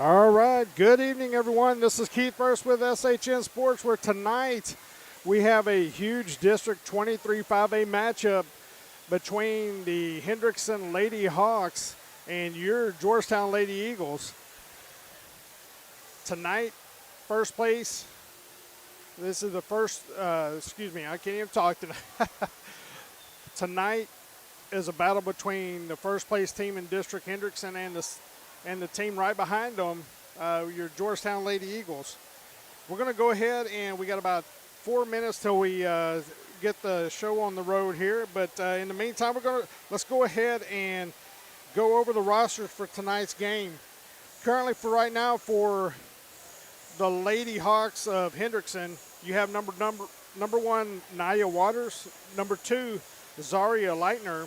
All right, good evening, everyone. This is Keith First with SHN Sports, where tonight we have a huge District 23 5A matchup between the Hendrickson Lady Hawks and your Georgetown Lady Eagles. Tonight, first place. This is the first, I can't even talk tonight. Tonight is a battle between the first place team in District Hendrickson and the team right behind them, your Georgetown Lady Eagles. We're going to go ahead, and we got about 4 minutes till we get the show on the road here. But in the meantime, let's go ahead and go over the rosters for tonight's game. Currently, for right now, for the Lady Hawks of Hendrickson, you have number one, Naya Waters. Number 2, Zaria Leitner.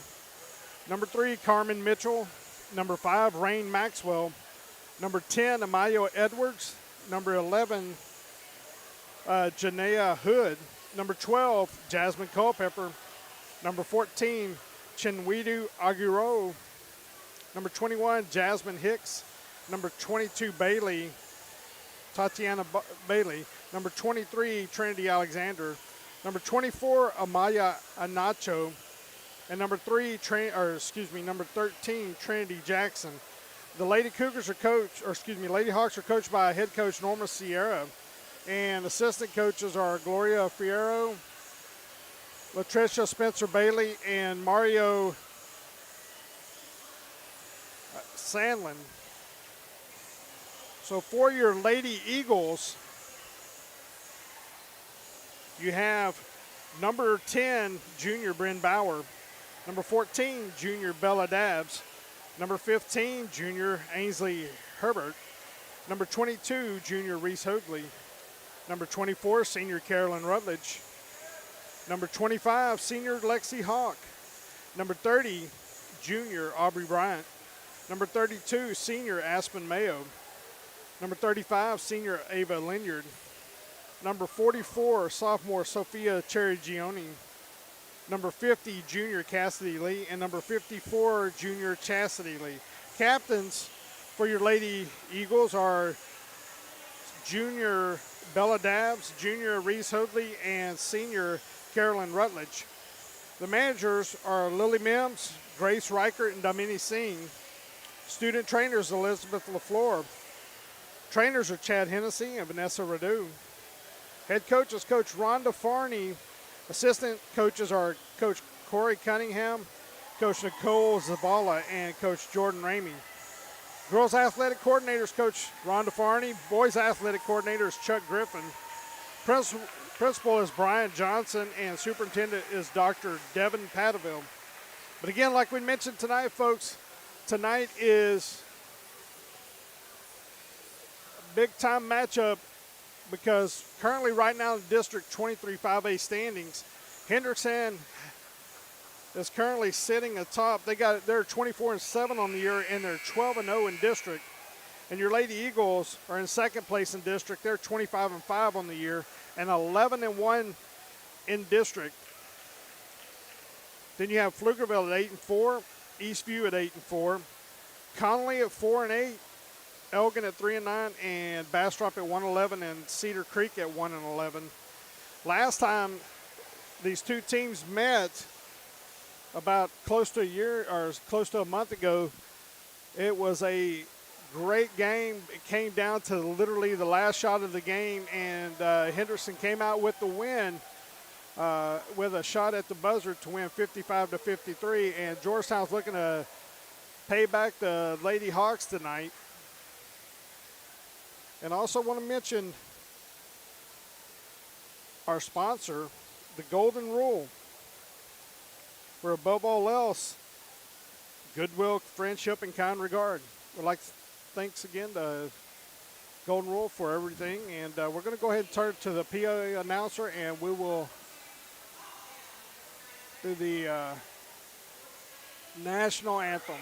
Number 3, Carmen Mitchell. Number 5, Rain Maxwell. Number 10, Amayo Edwards. Number 11, Janaea Hood. Number 12, Jasmine Culpepper. Number 14, Chinwidu Aguero. Number 21, Jasmine Hicks. Number 22, Tatiana Bailey. Number 23, Trinity Alexander. Number 24, Amaya Anacho. And number 13, Trinity Jackson. The Lady Hawks are coached by head coach Norma Sierra. And assistant coaches are Gloria Fierro, Latricia Spencer Bailey, and Mario Sandlin. So for your Lady Eagles, you have number 10, Junior Bryn Bauer. Number 14, Junior Bella Dabbs. Number 15, Junior Ainsley Herbert. Number 22, Junior Reese Hoadley. Number 24, Senior Carolyn Rutledge. Number 25, Senior Lexi Hawk. Number 30, Junior Aubrey Bryant. Number 32, Senior Aspen Mayo. Number 35, Senior Ava Linyard. Number 44, Sophomore Sophia Cherry Gioni. Number 50, Junior Cassidy Lee. And number 54, Junior Chastity Lee. Captains for your Lady Eagles are Junior Bella Dabbs, Junior Reese Hoadley, and Senior Carolyn Rutledge. The managers are Lily Mims, Grace Reichert, and Domini Singh. Student trainers, Elizabeth LaFleur. Trainers are Chad Hennessy and Vanessa Radu. Head coach is Coach Rhonda Farney. Assistant coaches are Coach Corey Cunningham, Coach Nicole Zavala, and Coach Jordan Ramey. Girls athletic coordinators, Coach Rhonda Farney. Boys athletic coordinator is Chuck Griffin. Principal is Brian Johnson, and superintendent is Dr. Devin Padaville. But again, like we mentioned tonight, folks, tonight is a big-time matchup because currently right now in District 23 5A standings, Hendrickson is currently sitting atop. They're 24-7 on the year, and they're 12-0 in district. And your Lady Eagles are in second place in district. They're 25-5 on the year and 11-1 in district. Then you have Pflugerville at 8-4, Eastview at 8-4, Connolly at 4-8, Elgin at 3-9, and Bastrop at 1-11, and Cedar Creek at 1-11. Last time these two teams met, about close to a month ago, it was a great game. It came down to literally the last shot of the game, and Hendrickson came out with the win with a shot at the buzzer to win 55-53. And Georgetown's looking to pay back the Lady Hawks tonight. And I also want to mention our sponsor, the Golden Rule. For above all else, goodwill, friendship, and kind regard. We'd like to thanks again to Golden Rule for everything. And we're going to go ahead and turn to the PA announcer, and we will do the national anthem.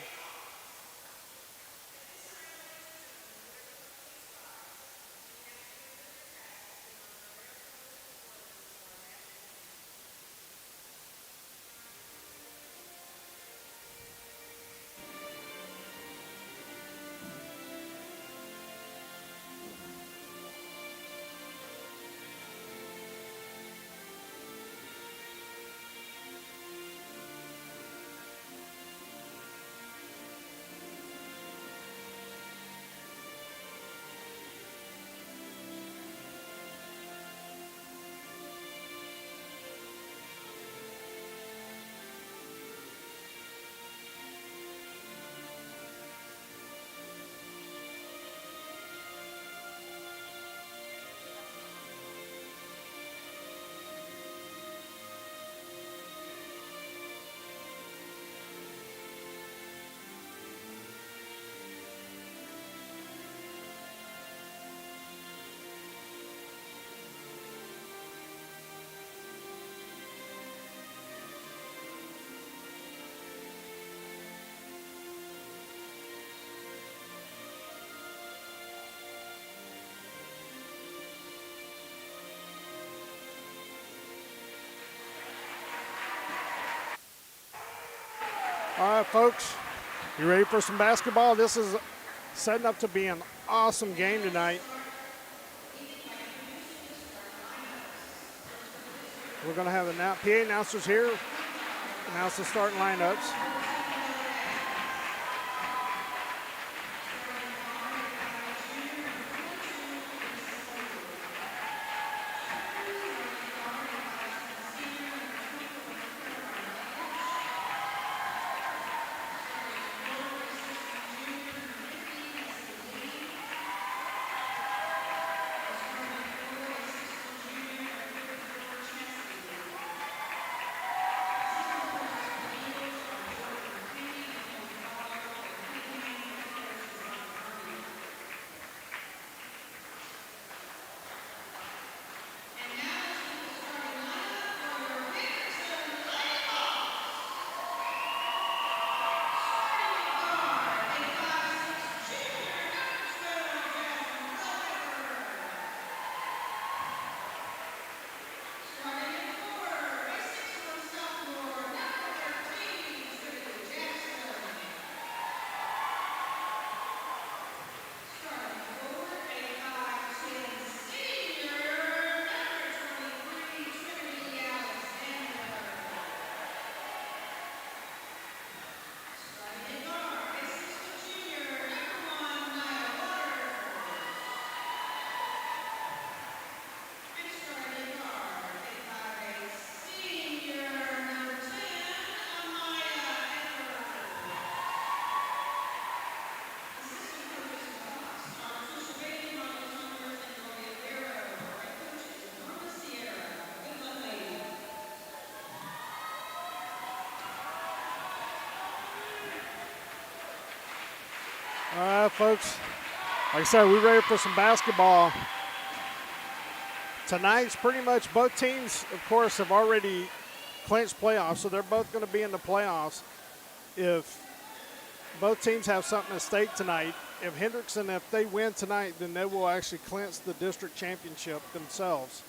All right, folks, you ready for some basketball? This is setting up to be an awesome game tonight. We're going to have the PA announcers here, announce the starting lineups. All right, folks. Like I said, we're ready for some basketball. Tonight's pretty much both teams, of course, have already clinched playoffs, so they're both going to be in the playoffs. If both teams have something at stake tonight, if Hendrickson, if they win tonight, then they will actually clinch the district championship themselves.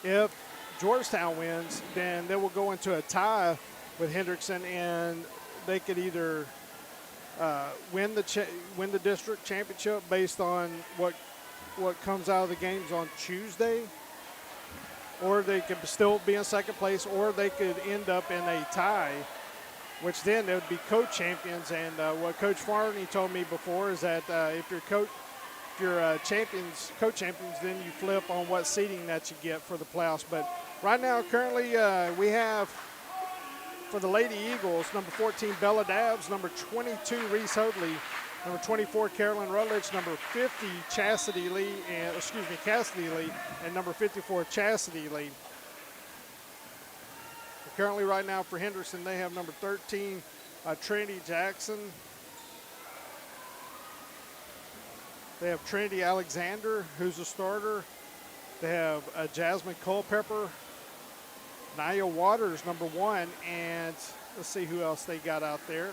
If Georgetown wins, then they will go into a tie with Hendrickson, and they could either win the district championship based on what comes out of the games on Tuesday, or they could still be in second place, or they could end up in a tie, which then they would be co-champions. And what Coach Farney told me before is that if you're co-champions, then you flip on what seeding that you get for the playoffs. But right now, currently, we have for the Lady Eagles, number 14, Bella Dabbs, number 22, Reese Hoadley, number 24, Carolyn Rutledge, number 50, Cassidy Lee, and number 54, Chastity Lee. Currently right now for Hendrickson, they have number 13, Trinity Jackson. They have Trinity Alexander, who's a starter. They have Jasmine Culpepper, Nia Waters, number 1, and let's see who else they got out there.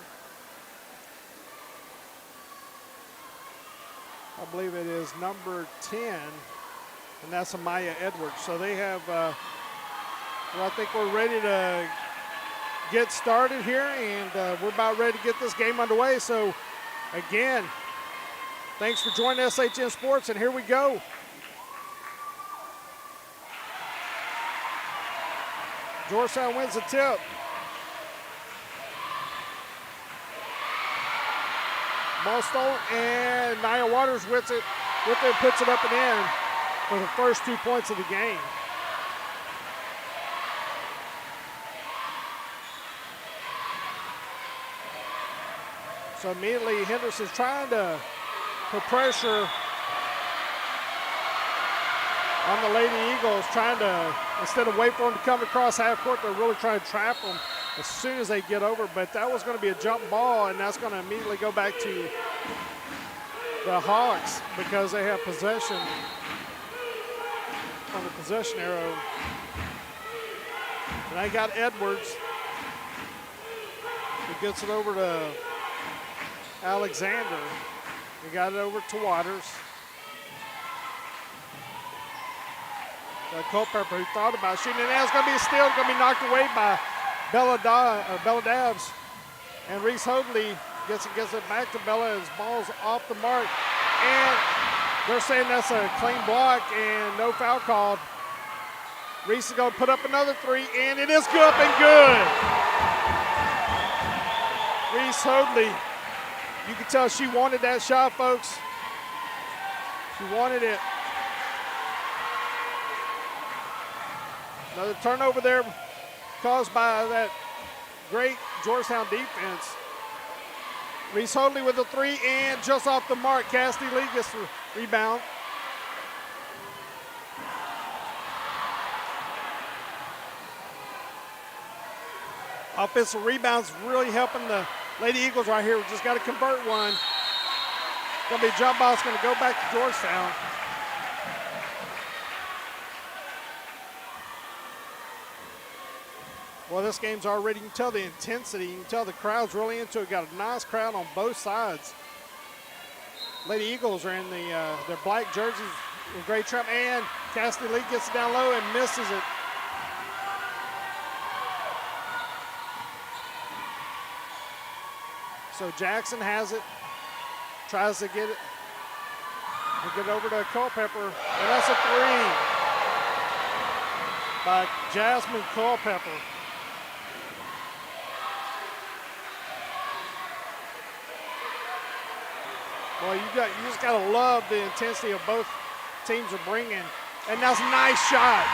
I believe it is number 10, and that's Amaya Edwards. So they have, well, I think we're ready to get started here, and we're about ready to get this game underway. So, again, thanks for joining SHN Sports, and here we go. Georgetown wins the tip. Ball stolen, and Nia Waters with it, puts it up and in for the first 2 points of the game. So immediately Henderson's trying to put pressure on the Lady Eagles, trying to, instead of wait for them to come across half court, they're really trying to trap them as soon as they get over. But that was going to be a jump ball, and that's going to immediately go back to the Hawks because they have possession on the possession arrow. And they got Edwards, who gets it over to Alexander. He got it over to Waters. Culpepper, who thought about shooting it, and it's going to be a steal. It's going to be knocked away by Bella Dabbs. And Reese Hoadley gets it back to Bella. His ball's off the mark. And they're saying that's a clean block and no foul called. Reese is going to put up another three, and it is good up and good. Reese Hoadley, you can tell she wanted that shot, folks. She wanted it. Another turnover there caused by that great Georgetown defense. Reese Hoadley with a three, and just off the mark, Cassidy Lee gets the rebound. Offensive rebounds really helping the Lady Eagles right here. We just got to convert one. Going to be a jump ball. It's going to go back to Georgetown. Well, this game's already, you can tell the intensity. You can tell the crowd's really into it. Got a nice crowd on both sides. Lady Eagles are in their black jerseys with great trim. And Cassidy Lee gets it down low and misses it. So Jackson has it, tries to get it, and get it over to Culpepper, and that's a three by Jasmine Culpepper. Well, you just gotta love the intensity of both teams are bringing, and that's a nice shot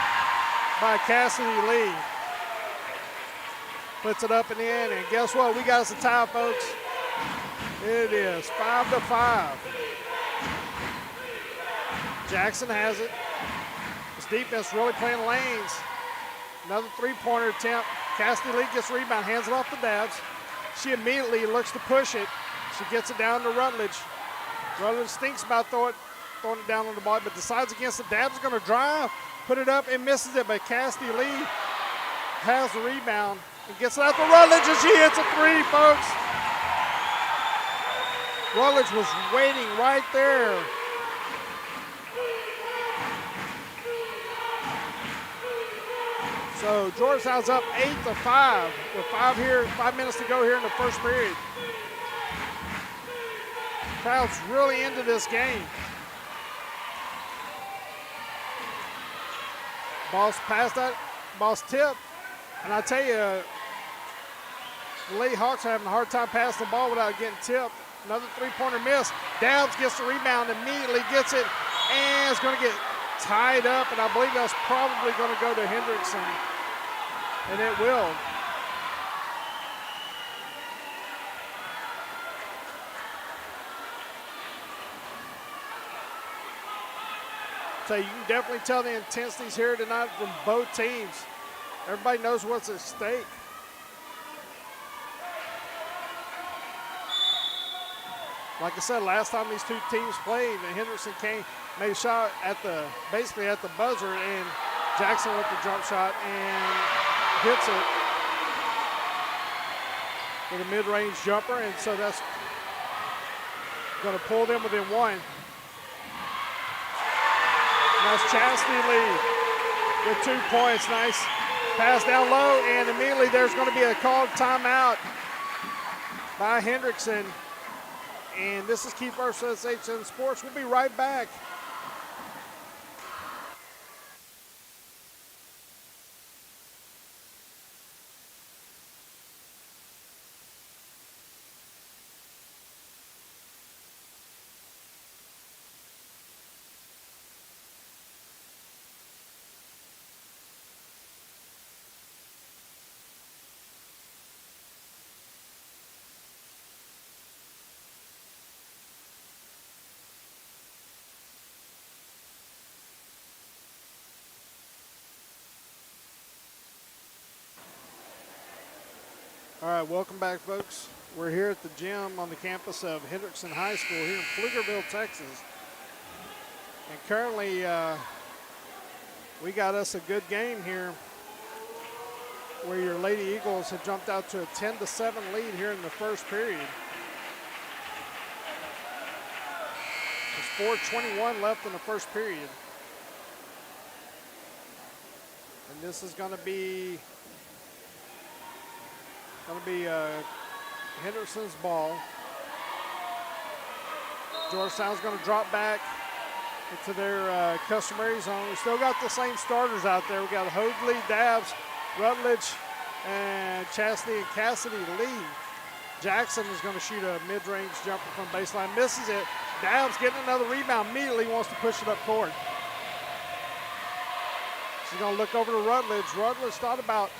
by Cassidy Lee. Puts it up and in, and guess what? We got us a tie, folks. It is 5-5. Jackson has it. This defense really playing lanes. Another three-pointer attempt. Cassidy Lee gets a rebound, hands it off to Dabbs. She immediately looks to push it. She gets it down to Rutledge. Rutledge thinks about throwing it down on the ball, but decides against it. Dabbs is going to drive, put it up, and misses it, but Cassidy Lee has the rebound and gets it out to Rutledge, and she hits a three, folks. Rutledge was waiting right there. So Georgetown's up 8-5 with 5 minutes to go here in the first period. Crowd's really into this game. Ball's passed that, ball's tipped. And I tell you, the Lady Hawks are having a hard time passing the ball without getting tipped. Another three-pointer miss. Downs gets the rebound, immediately gets it, and it's going to get tied up, and I believe that's probably going to go to Hendrickson, and it will. So you can definitely tell the intensities here tonight from both teams. Everybody knows what's at stake. Like I said, last time these two teams played, and Hendrickson made a shot basically at the buzzer, and Jackson with the jump shot and hits it with a mid-range jumper, and so that's going to pull them within one. That's Chastity Lee with 2 points. Nice pass down low, and immediately there's going to be a called timeout by Hendrickson. And this is Key First SHN Sports. We'll be right back. All right, welcome back, folks. We're here at the gym on the campus of Hendrickson High School here in Pflugerville, Texas. And currently, we got us a good game here where your Lady Eagles have jumped out to a 10-7 lead here in the first period. There's 4:21 left in the first period. And this is going to be Hendrickson's ball. Georgetown's going to drop back into their customary zone. We still got the same starters out there. We got Hoadley, Dabbs, Rutledge, and Chastity and Cassidy to lead. Jackson is going to shoot a mid-range jumper from baseline. Misses it. Dabbs getting another rebound. Immediately wants to push it up court. She's going to look over to Rutledge. Rutledge thought about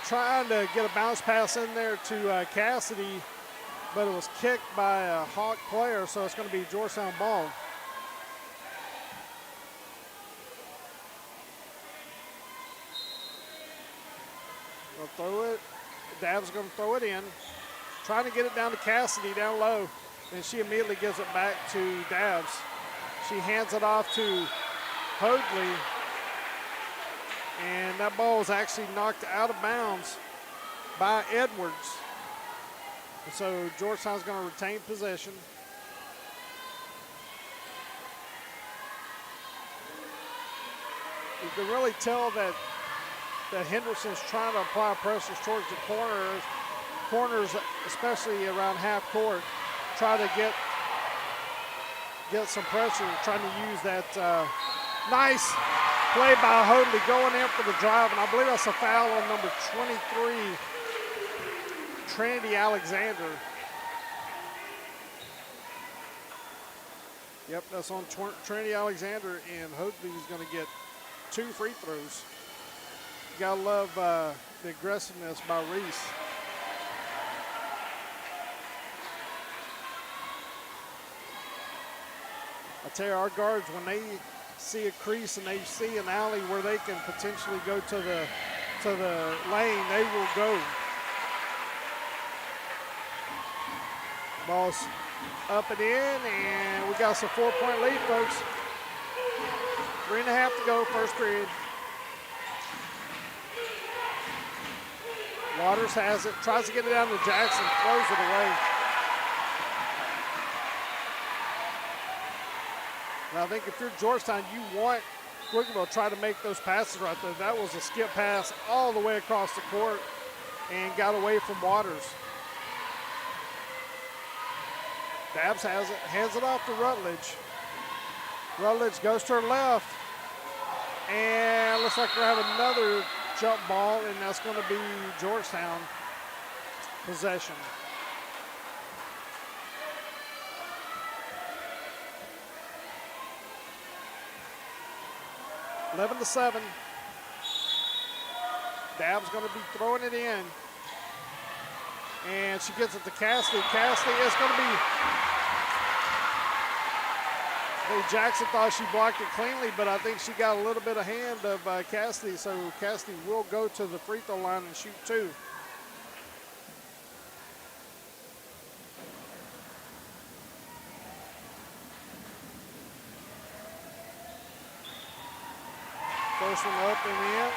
trying to get a bounce pass in there to Cassidy, but it was kicked by a Hawk player, so it's going to be Georgetown ball. They'll throw it. Dabbs going to throw it in. Trying to get it down to Cassidy down low, and she immediately gives it back to Dabbs. She hands it off to Hoadley, and that ball was actually knocked out of bounds by Edwards. And so Georgetown's going to retain possession. You can really tell that Hendrickson's trying to apply pressures towards the corners, especially around half court. Try to get some pressure, trying to use that nice play by Hoadley going in for the drive, and I believe that's a foul on number 23, Trinity Alexander. Yep, that's on Trinity Alexander, and Hoadley's going to get 2 free throws. You gotta love the aggressiveness by Reese. I tell you, our guards, when they see a crease and they see an alley where they can potentially go to the lane, they will go. Ball's up and in, and we got some 4-point lead, folks. 3.5 to go, first period. Waters has it, tries to get it down to Jackson, throws it away. And I think if you're Georgetown, you want Quigleyville to try to make those passes right there. That was a skip pass all the way across the court and got away from Waters. Dabbs has it, hands it off to Rutledge. Rutledge goes to her left, and looks like we're having another jump ball, and that's going to be Georgetown possession. (11 to 7). Dabbs going to be throwing it in, and she gets it to Cassidy. Cassidy is going to be. Jackson thought she blocked it cleanly, but I think she got a little bit of hand of Cassidy, so Cassidy will go to the free throw line and shoot 2. First one up and in.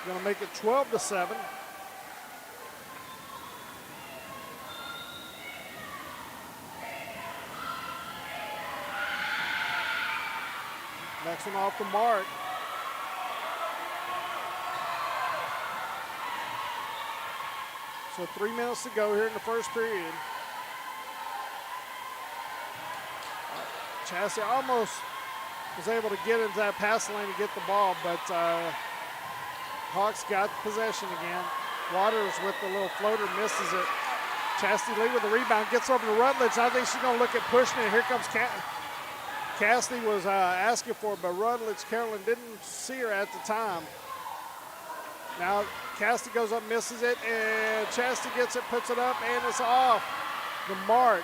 Going to make it 12 to 7. Next one off the mark. So 3 minutes to go here in the first period. Chastity almost was able to get into that passing lane and get the ball, but Hawks got possession again. Waters with the little floater misses it. Chastity Lee with the rebound, gets over to Rutledge. I think she's going to look at pushing it. Here comes Cassidy was asking for it, but Rutledge, Carolyn didn't see her at the time. Now Cassidy goes up, misses it, and Chastity gets it, puts it up, and it's off the mark.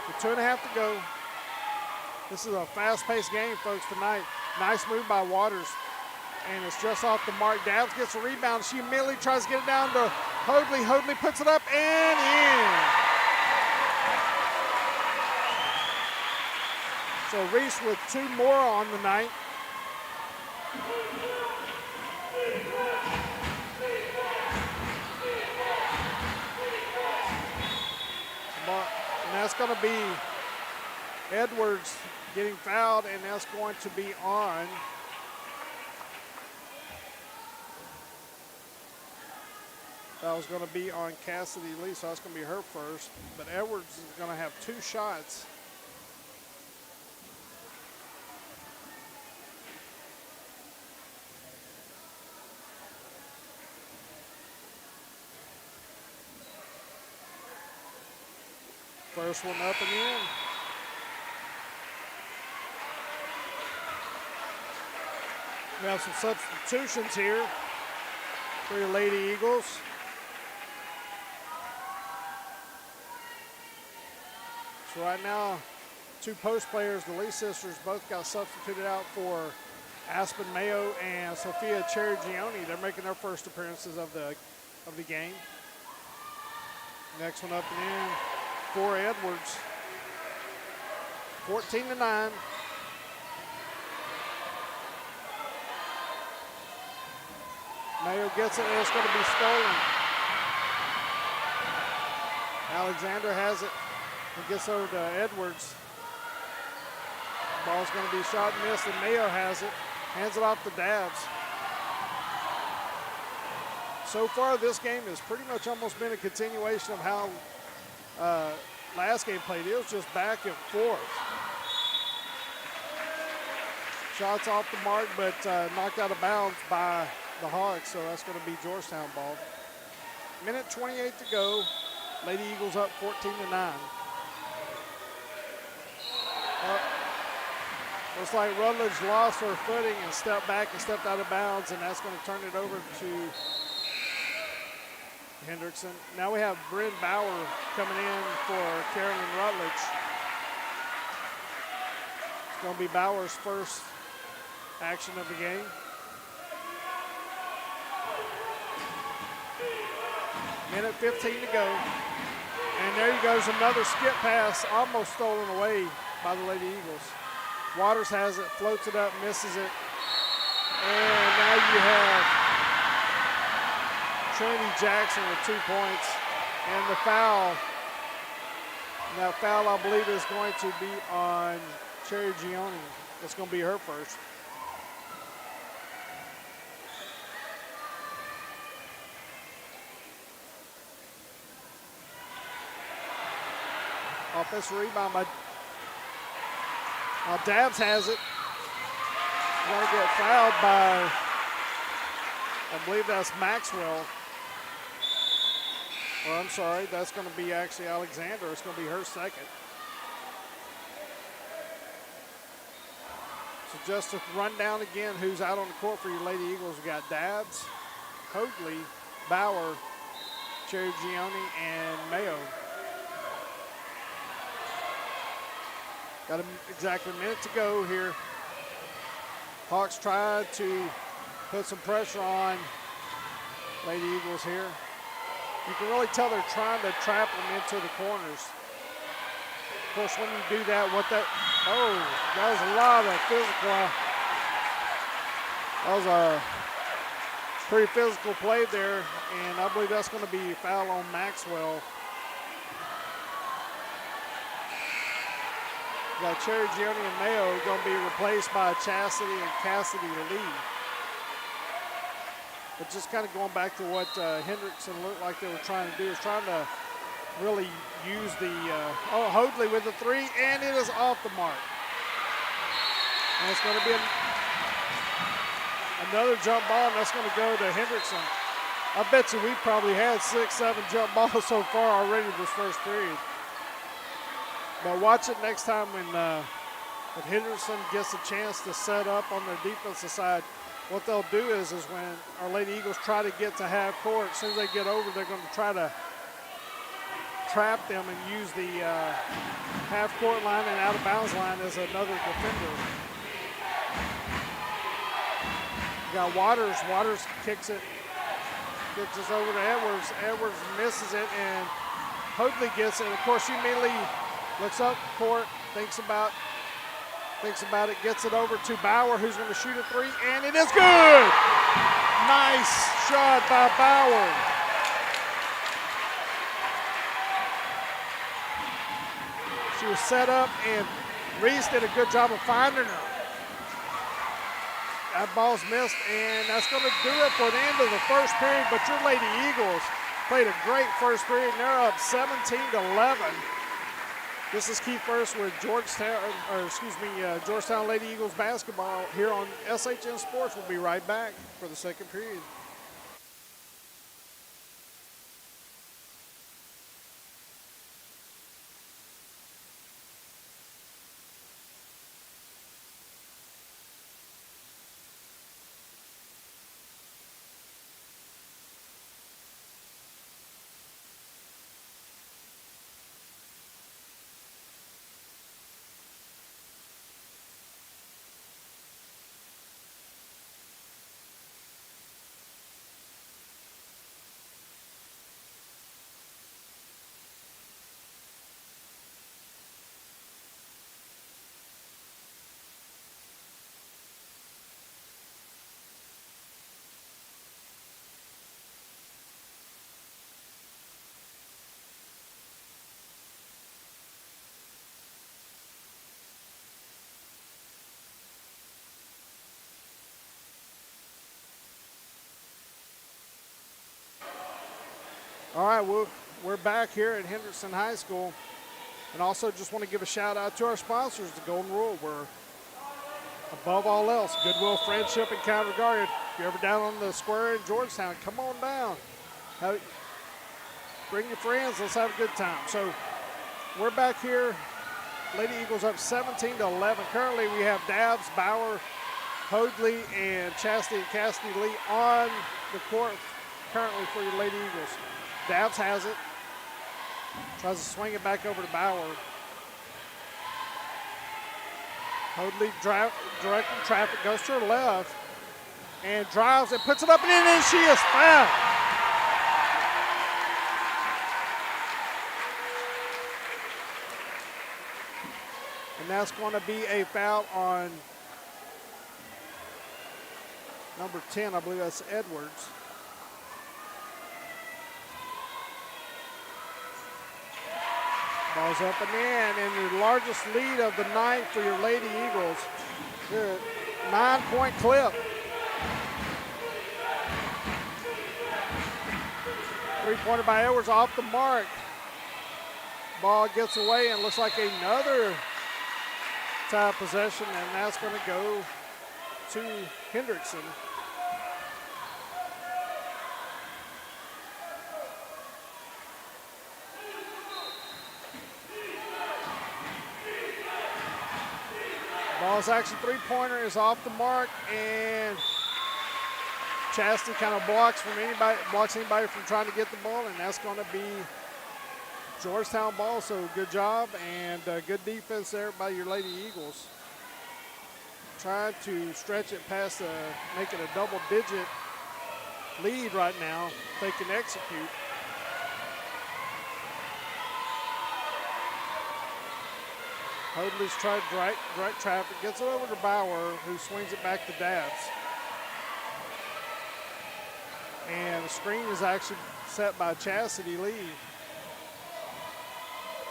With 2.5 to go. This is a fast-paced game, folks, tonight. Nice move by Waters, and it's just off the mark. Dabbs gets a rebound. She immediately tries to get it down to Hoadley. Hoadley puts it up and in. So Reese with 2 more on the night. And that's going to be Edwards getting fouled, and that's going to be on That was going to be on Cassidy Lee, so that's going to be her first. But Edwards is going to have 2 shots. First one up and in. We have some substitutions here for your Lady Eagles. So right now, 2 post players, the Lee sisters, both got substituted out for Aspen Mayo and Sophia Cherry-Gioni. They're making their first appearances of the game. Next one up and in for Edwards. 14-9. Mayo gets it, and it's going to be stolen. Alexander has it. He gets over to Edwards. Ball's going to be shot and missed, and Mayo has it. Hands it off to Dabbs. So far, this game has pretty much almost been a continuation of how last game played. It was just back and forth. Shots off the mark, but knocked out of bounds by the Hawks, so that's going to be Georgetown ball. Minute 28 to go. Lady Eagles up 14-9. Looks like Rutledge lost her footing and stepped back and stepped out of bounds, and that's going to turn it over to Hendrickson. Now we have Bryn Bauer coming in for Carolyn Rutledge. It's going to be Bauer's first action of the game. Minute 15 to go. And there he goes, another skip pass, almost stolen away by the Lady Eagles. Waters has it, floats it up, misses it. And now you have Trinity Jackson with 2 points. And the foul, that foul I believe is going to be on Cherry-Gioni. That's going to be her first. Offensive rebound by Dabbs has it. Going to get fouled by, I believe that's Maxwell. Or I'm sorry, that's going to be actually Alexander. It's going to be her second. So just to run down again who's out on the court for your Lady Eagles. We got Dabbs, Hoadley, Bauer, Cherry-Gioni, and Mayo. Got exactly a minute to go here. Hawks tried to put some pressure on Lady Eagles here. You can really tell they're trying to trap them into the corners. Of course, when you do that, that was a lot of physical. That was a pretty physical play there, and I believe that's going to be a foul on Maxwell. Got Cherry-Gioni and Mayo going to be replaced by Chastity and Cassidy Lee. But just kind of going back to what Hendrickson looked like they were trying to do, is trying to really use the, Hoadley with the 3, and it is off the mark. And it's going to be another jump ball, and that's going to go to Hendrickson. I bet you we've probably had 6, 7 jump balls so far already this first period. But watch it next time when Hendrickson gets a chance to set up on their defensive side. What they'll do is when our Lady Eagles try to get to half court, as soon as they get over, they're going to try to trap them and use the half court line and out of bounds line as another defender. You got Waters. Waters kicks it over to Edwards. Edwards misses it, and Hoadley gets it. And of course, she immediately looks up court, thinks about it, gets it over to Bauer, who's going to shoot a 3, and it is good! Nice shot by Bauer. She was set up, and Reese did a good job of finding her. That ball's missed, and that's going to do it for the end of the first period, but your Lady Eagles played a great first period, and they're up 17-11. This is Keith First with Georgetown Lady Eagles basketball here on SHN Sports. We'll be right back for the second period. All right, we're back here at Hendrickson High School. And also just want to give a shout out to our sponsors, the Golden Rule. We're above all else, goodwill, friendship, and kind regard. If you're ever down on the square in Georgetown, come on down. Bring your friends, let's have a good time. So we're back here. Lady Eagles up 17-11. Currently we have Dabbs, Bauer, Hoadley, and Chastity and Cassidy Lee on the court currently for your Lady Eagles. Dabbs has it. Tries to swing it back over to Bauer. Hoadley directing traffic, goes to her left, and drives and puts it up and in, and she is fouled. And that's going to be a foul on number 10, I believe that's Edwards. Ball's up and in, and the largest lead of the night for your Lady Eagles. Good 9-point clip. Three-pointer by Edwards off the mark. Ball gets away and looks like another tie possession, and that's going to go to Hendrickson. Ball's actually three-pointer is off the mark, and Chastity kind of blocks anybody from trying to get the ball, and that's going to be Georgetown ball. So good job and good defense there by your Lady Eagles. Trying to stretch it past, make it a double-digit lead right now. If they can execute. Hoadley's tried direct traffic, gets it over to Bauer, who swings it back to Dabbs. And the screen is actually set by Chastity Lee.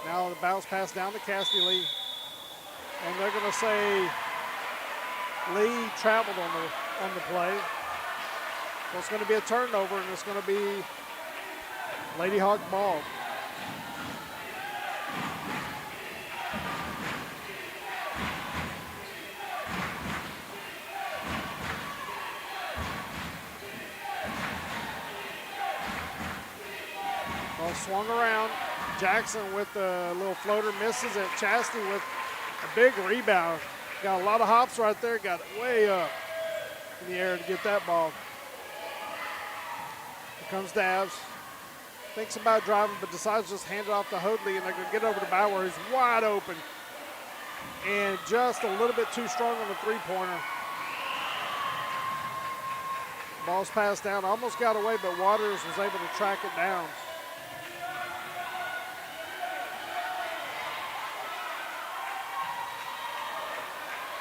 Now the bounce pass down to Cassidy Lee. And they're going to say Lee traveled on the play. So it's going to be a turnover, and it's going to be Lady Hawk ball. Ball swung around. Jackson with a little floater, misses it. Chastity with a big rebound. Got a lot of hops right there. Got it way up in the air to get that ball. Here comes Dabbs. Thinks about driving, but decides to just hand it off to Hoadley, and they're going to get over to Bauer, who's wide open. And just a little bit too strong on the three-pointer. Ball's passed down, almost got away, but Waters was able to track it down.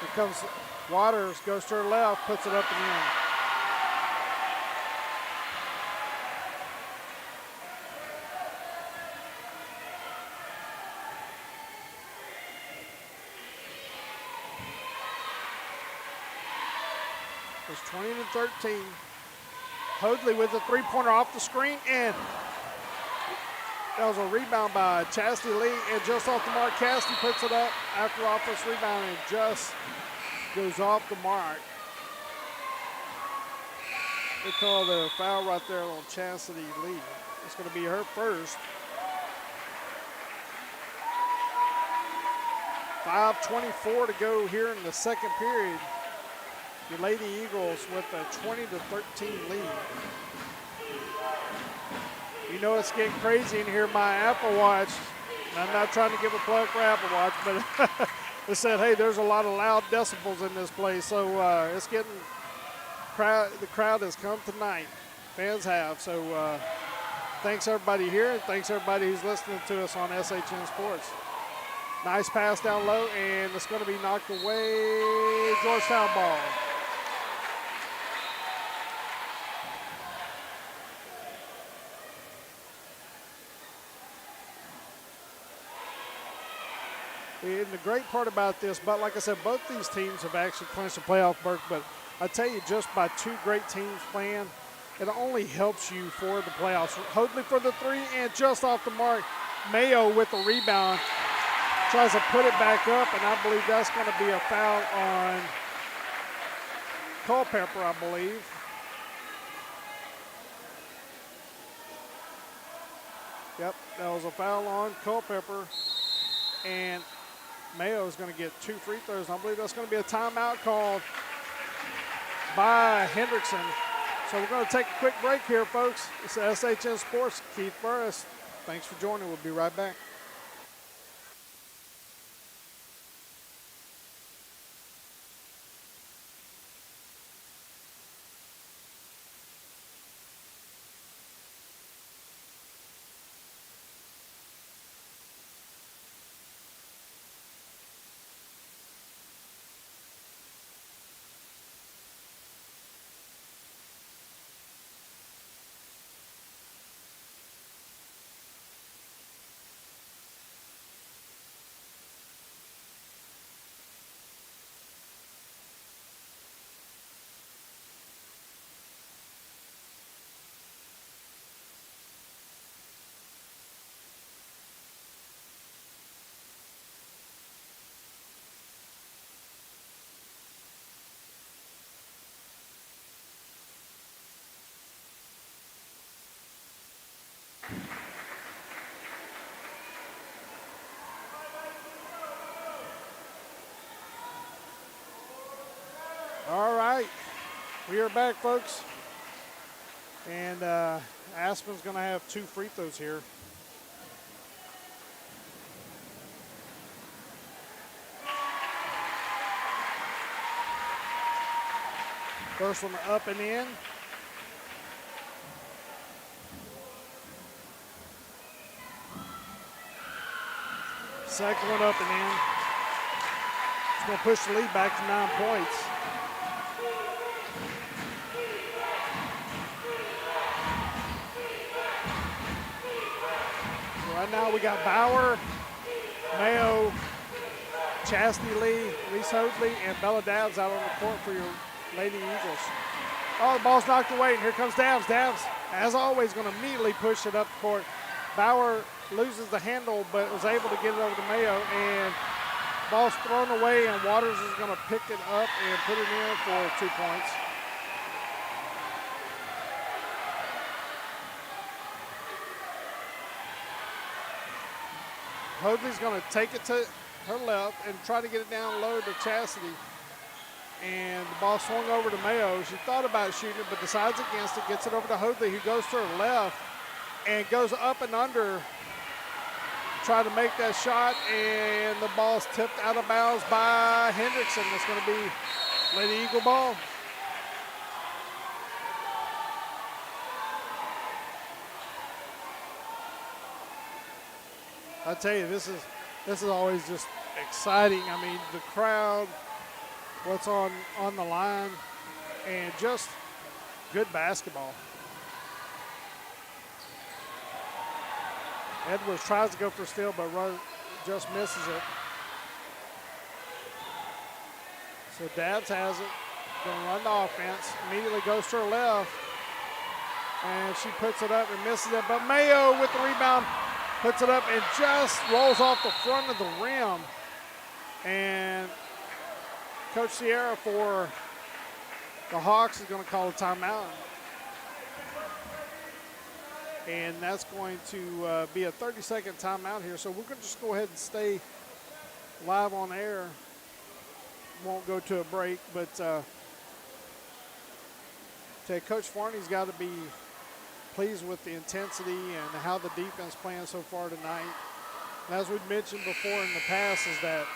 Here comes Waters, goes to her left, puts it up and in. It's 20-13. Hoadley with a three-pointer off the screen, and That was a rebound by Chastity Lee, and just off the mark, Cassidy puts it up after offense rebound and just goes off the mark. They call the foul right there on Chastity Lee. It's going to be her first. 5:24 to go here in the second period. The Lady Eagles with a 20-13 lead. You know it's getting crazy in here. My Apple Watch, and I'm not trying to give a plug for Apple Watch, but it said, hey, there's a lot of loud decibels in this place. So it's getting, the crowd has come tonight. Fans have. So thanks everybody here, and thanks everybody who's listening to us on SHN Sports. Nice pass down low, and it's going to be knocked away. Georgetown ball. And the great part about this, but like I said, both these teams have actually clinched a playoff berth, but I tell you, just by two great teams playing, it only helps you for the playoffs. Hoadley for the three, and just off the mark, Mayo with the rebound. Tries to put it back up, and I believe that's going to be a foul on Culpepper, I believe. Yep, that was a foul on Culpepper, and Mayo is going to get 2 free throws. I believe that's going to be a timeout called by Hendrickson. So we're going to take a quick break here, folks. It's SHN Sports. Keith Burris. Thanks for joining. We'll be right back. All right, we are back, folks. And Aspen's going to have 2 free throws here. First one up and in. Second one up and in. It's going to push the lead back to 9 points. Right now we got Bauer, Mayo, Chastity Lee, Lisa Hoadley, and Bella Dabbs out on the court for your Lady Eagles. Oh, the ball's knocked away, and here comes Dabbs. Dabbs, as always, going to immediately push it up the court. Bauer loses the handle, but was able to get it over to Mayo, and ball's thrown away, and Waters is going to pick it up and put it in for 2 points. Hoadley's going to take it to her left and try to get it down low to Chastity. And the ball swung over to Mayo. She thought about shooting it, but decides against it, gets it over to Hoadley, who goes to her left and goes up and under, try to make that shot, and the ball's tipped out of bounds by Hendrickson. That's going to be Lady Eagle ball. I tell you, this is always just exciting. I mean, the crowd, what's on the line, and just good basketball. Edwards tries to go for a steal, but just misses it. So Dabbs has it, going to run the offense, immediately goes to her left, and she puts it up and misses it. But Mayo with the rebound. puts it up and just rolls off the front of the rim. And Coach Sierra for the Hawks is going to call a timeout. And that's going to be a 30-second timeout here. So we're going to just go ahead and stay live on air. Won't go to a break, but Coach Farney's got to be pleased with the intensity and how the defense playing so far tonight. And as we've mentioned before in the past, is that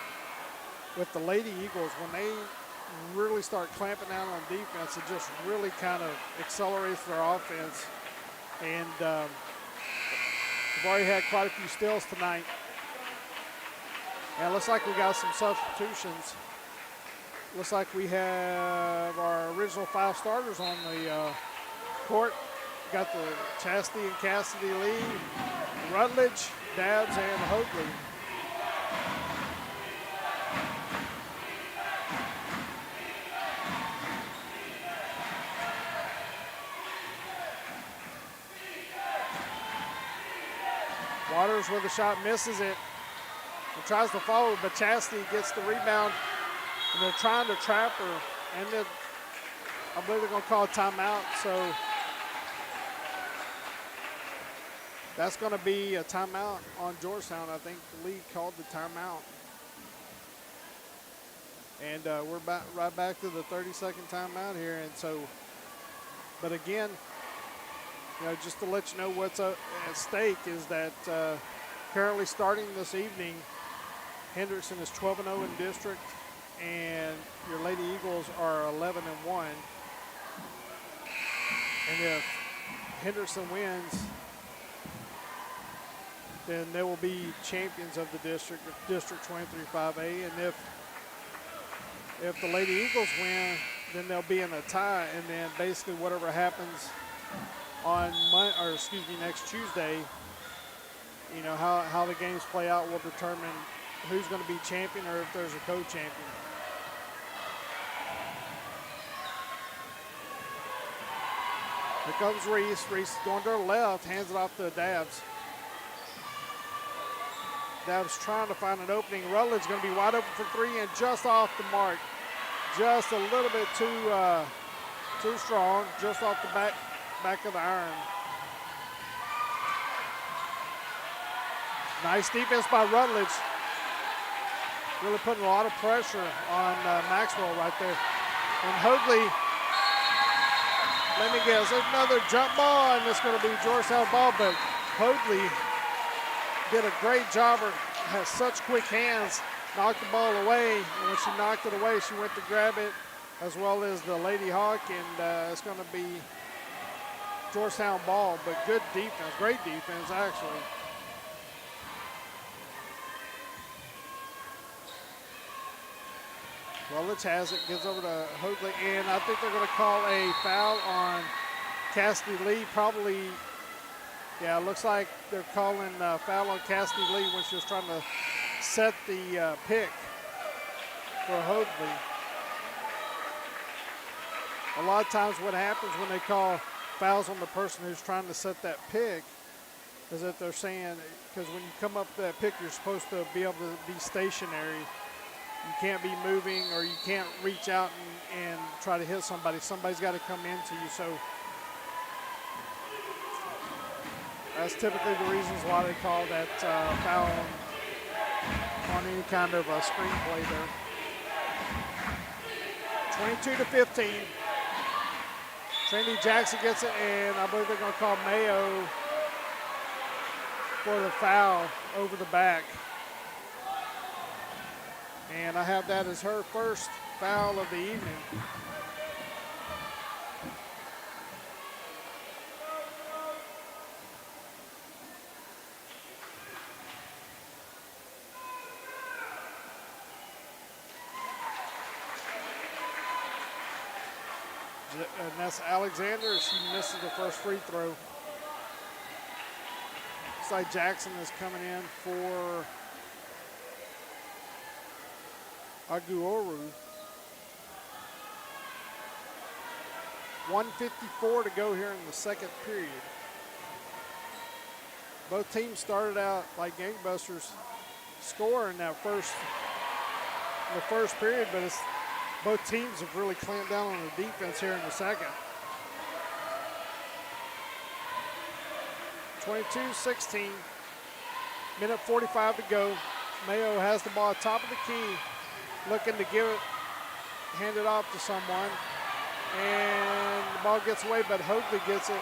with the Lady Eagles, when they really start clamping down on defense, it just really kind of accelerates their offense. And we've already had quite a few steals tonight. And it looks like we got some substitutions. Looks like we have our original 5 starters on the court. Got the Chastity and Cassidy Lee, Rutledge, Dabbs, and Hoadley. Waters with a shot, misses it. And tries to follow, but Chastity gets the rebound. And they're trying to trap her. And then I believe they're going to call a timeout. So that's going to be a timeout on Georgetown. I think the league called the timeout. And we're right back to the 30-second timeout here. And so, but again, you know, just to let you know what's at stake is that currently starting this evening, Hendrickson is 12-0 in district, and your Lady Eagles are 11-1. And if Hendrickson wins, then they will be champions of the district, District 23-5A. And if the Lady Eagles win, then they'll be in a tie, and then basically whatever happens on next Tuesday, you know, how the games play out will determine who's going to be champion or if there's a co-champion. Here comes Reese. Reese is going to her left, hands it off to Dabbs. Dabbs trying to find an opening. Rutledge going to be wide open for 3 and just off the mark. Just a little bit too strong, just off the back of the iron. Nice defense by Rutledge. Really putting a lot of pressure on Maxwell right there. And Hoadley, let me guess, there's another jump ball, and it's going to be Georgetown ball, but Hoadley did a great job. Has such quick hands, knocked the ball away, and when she knocked it away, she went to grab it, as well as the Lady Hawk, and it's going to be Georgetown ball, but good defense, great defense actually. Rutledge has it, gives over to Hoadley, and I think they're going to call a foul on Cassidy Lee. Probably, yeah, it looks like they're calling a foul on Cassidy Lee when she was trying to set the pick for Hoadley. A lot of times what happens when they call fouls on the person who's trying to set that pick is that they're saying, because when you come up that pick, you're supposed to be able to be stationary. You can't be moving, or you can't reach out and try to hit somebody. Somebody's got to come into you. So that's typically the reasons why they call that foul on any kind of a screenplay there. 22-15. Trinity Jackson gets it, and I believe they're going to call Mayo for the foul over the back. And I have that as her first foul of the evening. And that's Alexander. She misses the first free throw. Looks like Jackson is coming in for Aguoru. 1:54 to go here in the second period. Both teams started out like gangbusters scoring that in the first period, but both teams have really clamped down on the defense here in the second. 22-16, minute 45 to go. Mayo has the ball top of the key, looking to hand it off to someone. And the ball gets away, but Hoadley gets it.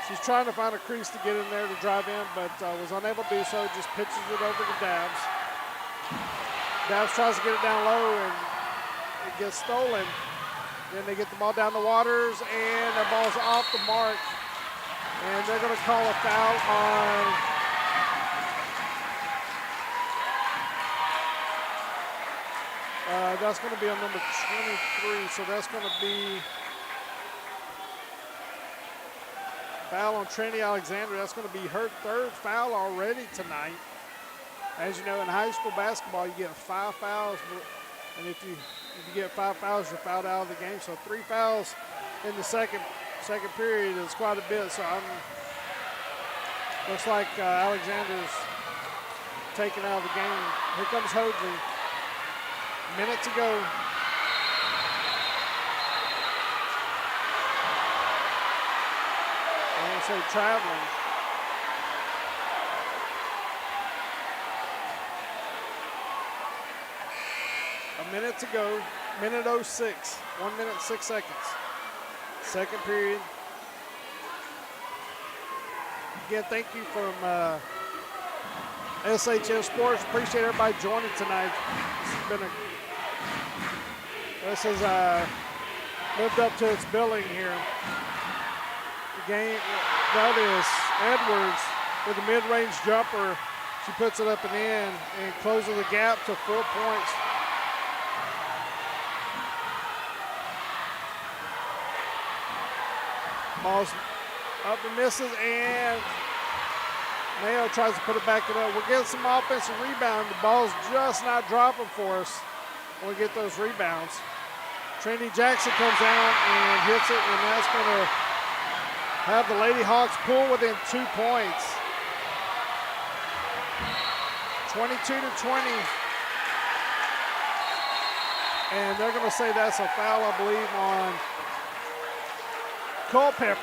She's trying to find a crease to get in there to drive in, but was unable to do so, just pitches it over to Dabbs. Dabbs tries to get it down low, and it gets stolen. Then they get the ball down the waters, and the ball's off the mark. And they're going to call a foul on that's going to be on number 23, so that's going to be foul on Trinity Alexander. That's going to be her third foul already tonight. As you know, in high school basketball, you get 5 fouls, and if you get 5 fouls, you're fouled out of the game. So 3 fouls in the second period is quite a bit. So looks like Alexander's taken out of the game. Here comes Hoadley. Minute to go. And so traveling. A minute to go. Minute 06. 1 minute, 6 seconds. Second period. Again, thank you from SHS Sports. Appreciate everybody joining tonight. This has lived up to its billing here. The game, that is Edwards with a mid-range jumper. She puts it up and in and closes the gap to 4 points. Ball's up and misses, and Mayo tries to put it back up. We're getting some offensive rebound. The ball's just not dropping for us when we get those rebounds. Trinity Jackson comes down and hits it, and that's going to have the Lady Hawks pull within 2 points. 22-20. And they're going to say that's a foul, I believe, on Culpepper.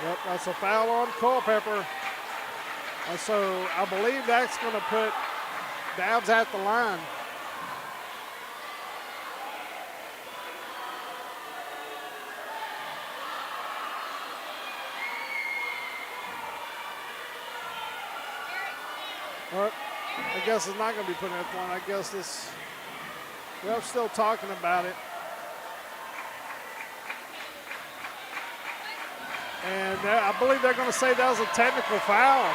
Yep, that's a foul on Culpepper. And so I believe that's going to put Dabbs at the line. Well, I guess it's not going to be putting at the line. I guess this, we're still talking about it. And I believe they're going to say that was a technical foul.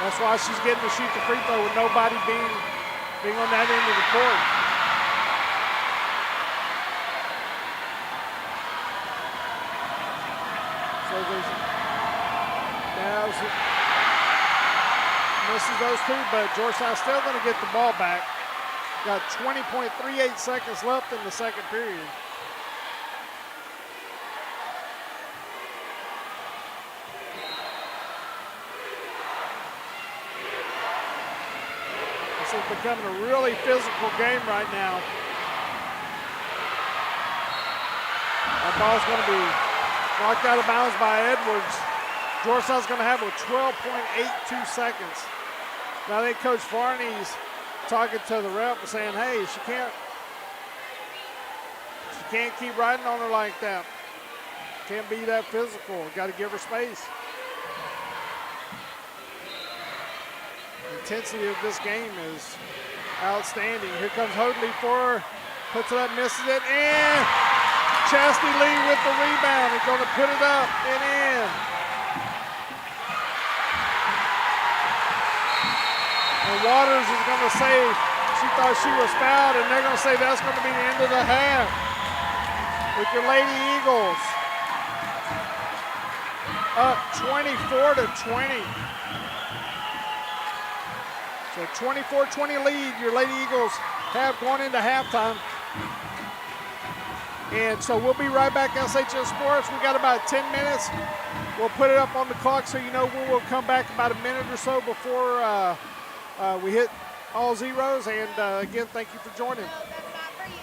That's why she's getting to shoot the free throw with nobody being on that end of the court. So there's Dabbs misses those two, but Georgetown's still going to get the ball back. Got 20.38 seconds left in the second period. This is becoming a really physical game right now. That ball's going to be knocked out of bounds by Edwards. Georgetown's going to have it with 12.82 seconds. Now I think Coach Varney's talking to the ref and saying, hey, she can't keep riding on her like that. Can't be that physical. Got to give her space. The intensity of this game is outstanding. Here comes Hoadley for her. Puts it up, misses it, and Chastity Lee with the rebound. He's going to put it up and in. And Waters is going to say she thought she was fouled, and they're going to say that's going to be the end of the half with your Lady Eagles. up 24 to 20. So 24-20 lead your Lady Eagles have going into halftime. And so we'll be right back, SHS Sports. We got about 10 minutes. We'll put it up on the clock so you know when we'll come back about a minute or so before we hit all zeros. And again, thank you for joining. No, that's not for you.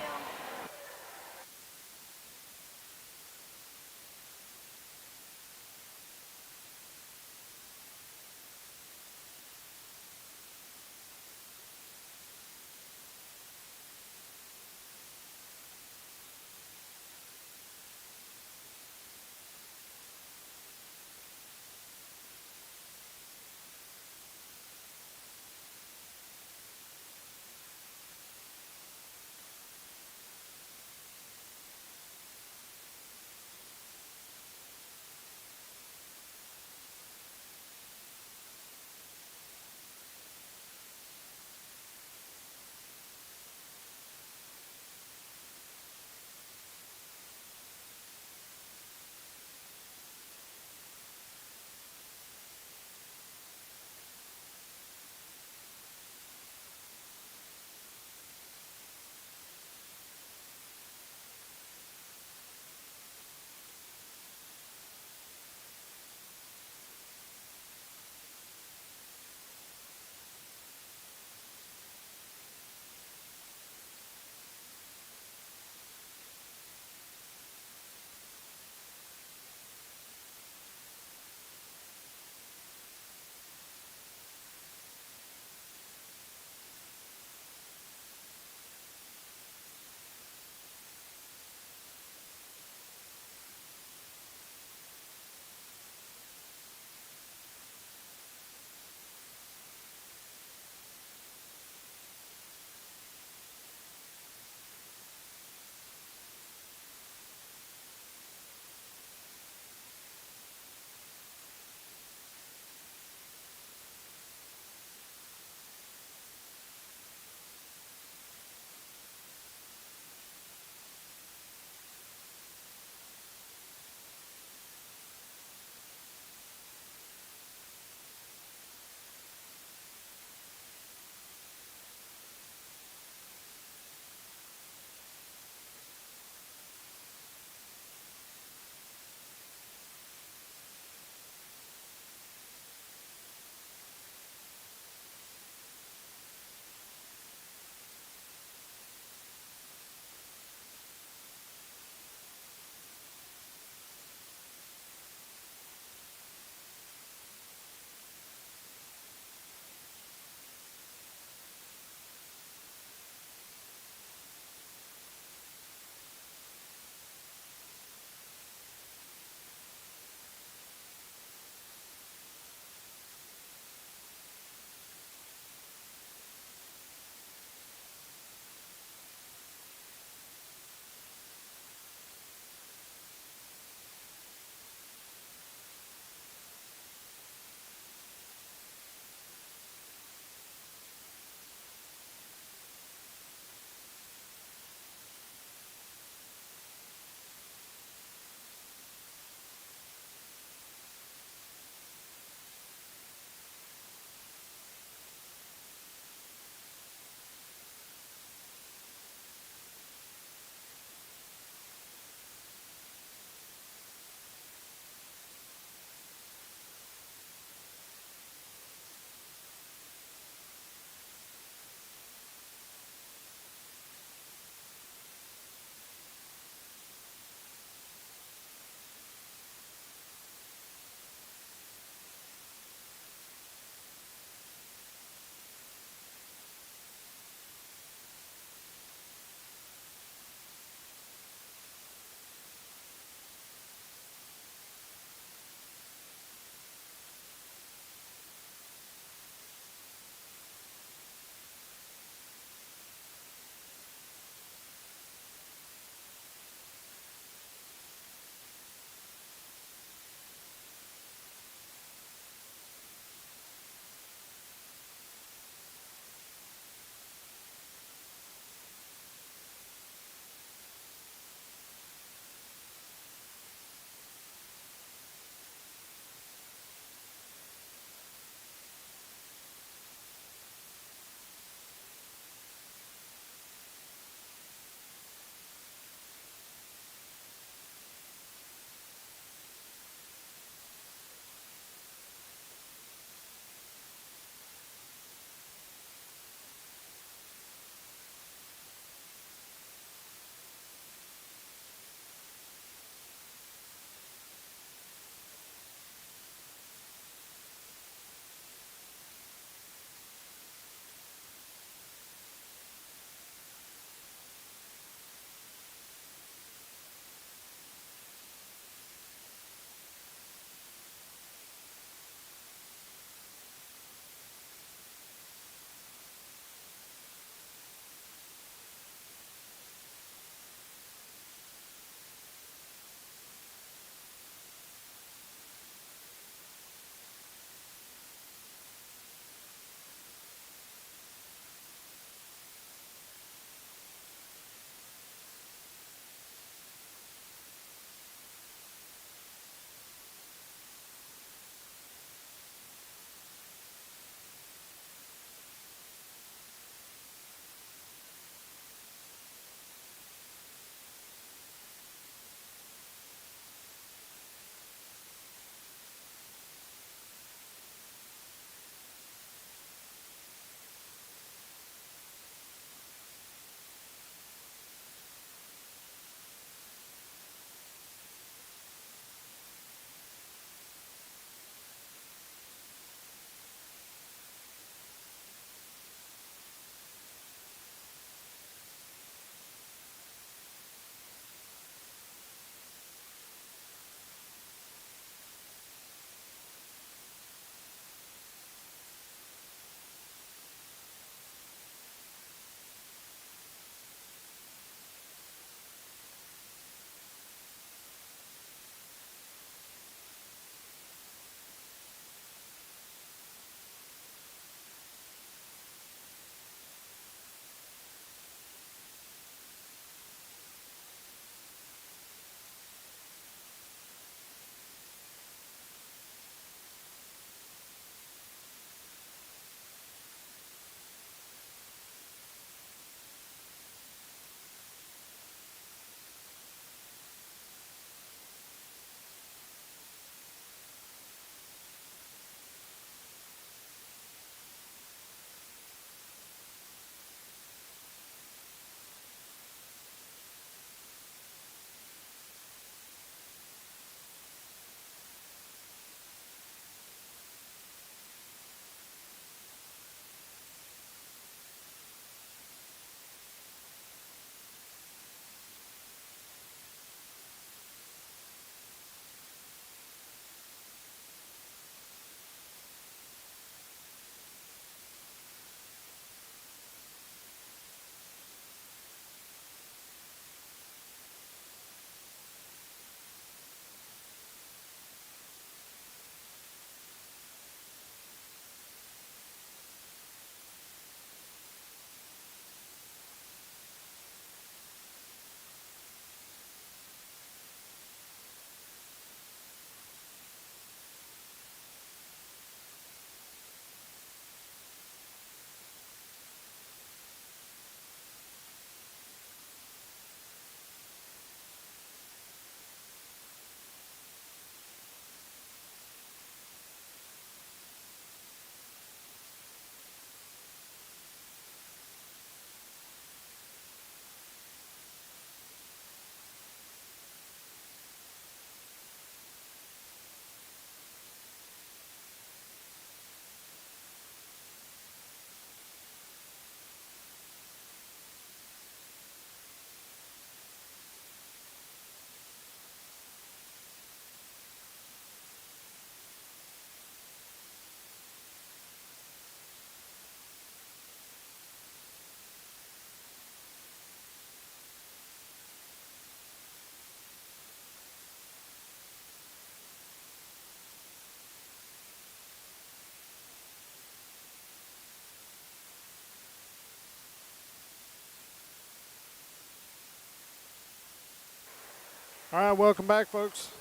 All right, welcome back, folks,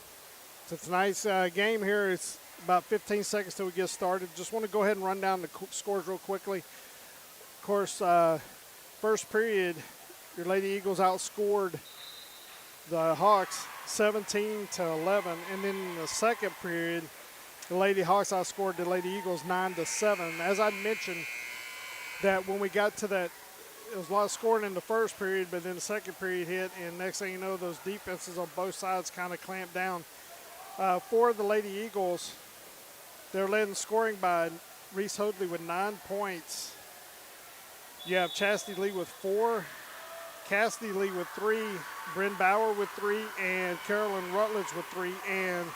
to tonight's game here. It's about 15 seconds till we get started. Just want to go ahead and run down the scores real quickly. Of course, first period, your Lady Eagles outscored the Hawks 17-11, and then in the second period, the Lady Hawks outscored the Lady Eagles 9-7. As I mentioned, that when we got to that, it was a lot of scoring in the first period, but then the second period hit, and next thing you know, those defenses on both sides kind of clamped down. For the Lady Eagles, they're led in scoring by Reese Hoadley with 9 points. You have Chastity Lee with 4, Cassidy Lee with 3, Bryn Bauer with 3, and Carolyn Rutledge with 3, and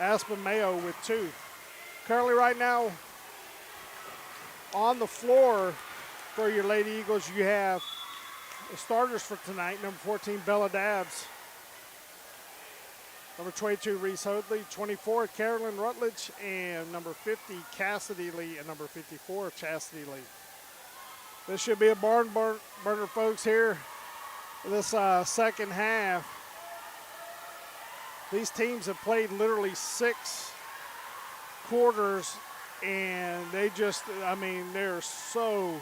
Aspen Mayo with 2. Currently right now on the floor for your Lady Eagles, you have the starters for tonight. Number 14, Bella Dabbs. Number 22, Reese Hoadley. 24, Carolyn Rutledge. And number 50, Cassidy Lee. And number 54, Chastity Lee. This should be a barn burner, folks, here. This second half. These teams have played literally 6 quarters, and they just, I mean, they're so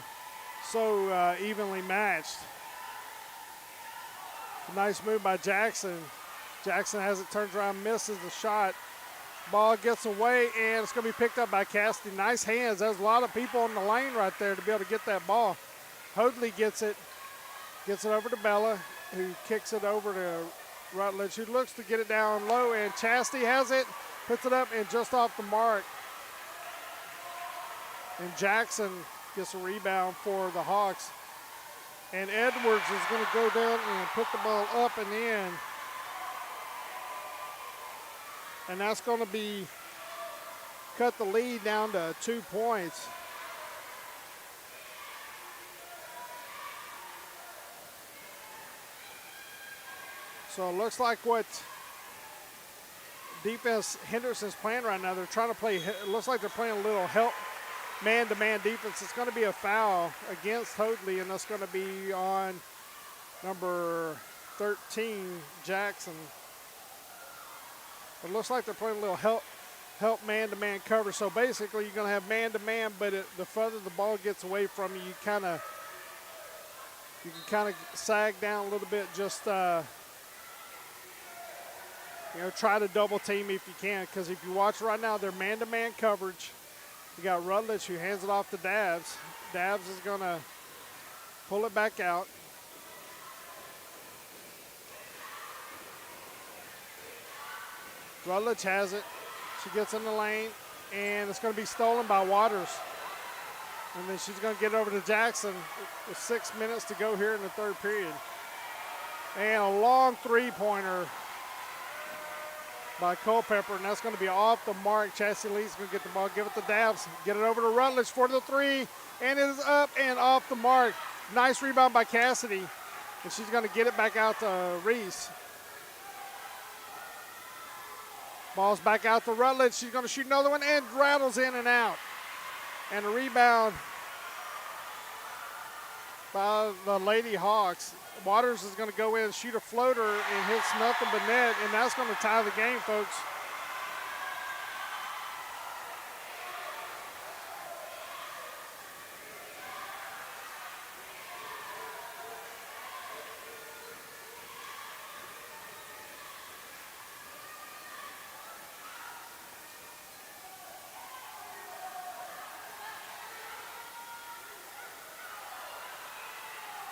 evenly matched. Nice move by Jackson. Jackson has it, turns around, misses the shot. Ball gets away, and it's going to be picked up by Cassidy. Nice hands. There's a lot of people in the lane right there to be able to get that ball. Hoadley gets it over to Bella, who kicks it over to Rutledge, who looks to get it down low, and Chastity has it, puts it up, and just off the mark. And Jackson gets a rebound for the Hawks. And Edwards is going to go down and put the ball up and in. And that's going to be cut the lead down to 2 points. So it looks like what defense Hendrickson's playing right now. They're trying to play, it looks like they're playing a little help man-to-man defense. It's going to be a foul against Hoadley, and that's going to be on number 13, Jackson. It looks like they're playing a little help man-to-man cover. So basically, you're going to have man-to-man, but the further the ball gets away from you, you can kind of sag down a little bit. Just try to double team if you can, because if you watch right now, they're man-to-man coverage. You got Rutledge, who hands it off to Dabbs. Dabbs is going to pull it back out. Rutledge has it. She gets in the lane, and it's going to be stolen by Waters. And then she's going to get over to Jackson with 6 minutes to go here in the third period. And a long three-pointer by Culpepper, and that's going to be off the mark. Chastity Lee's going to get the ball, give it to Dabbs, get it over to Rutledge for the three, and it is up and off the mark. Nice rebound by Cassidy, and she's going to get it back out to Reese. Ball's back out to Rutledge. She's going to shoot another one, and rattles in and out. And a rebound by the Lady Hawks. Waters is going to go in, shoot a floater, and hits nothing but net, and that's going to tie the game, folks.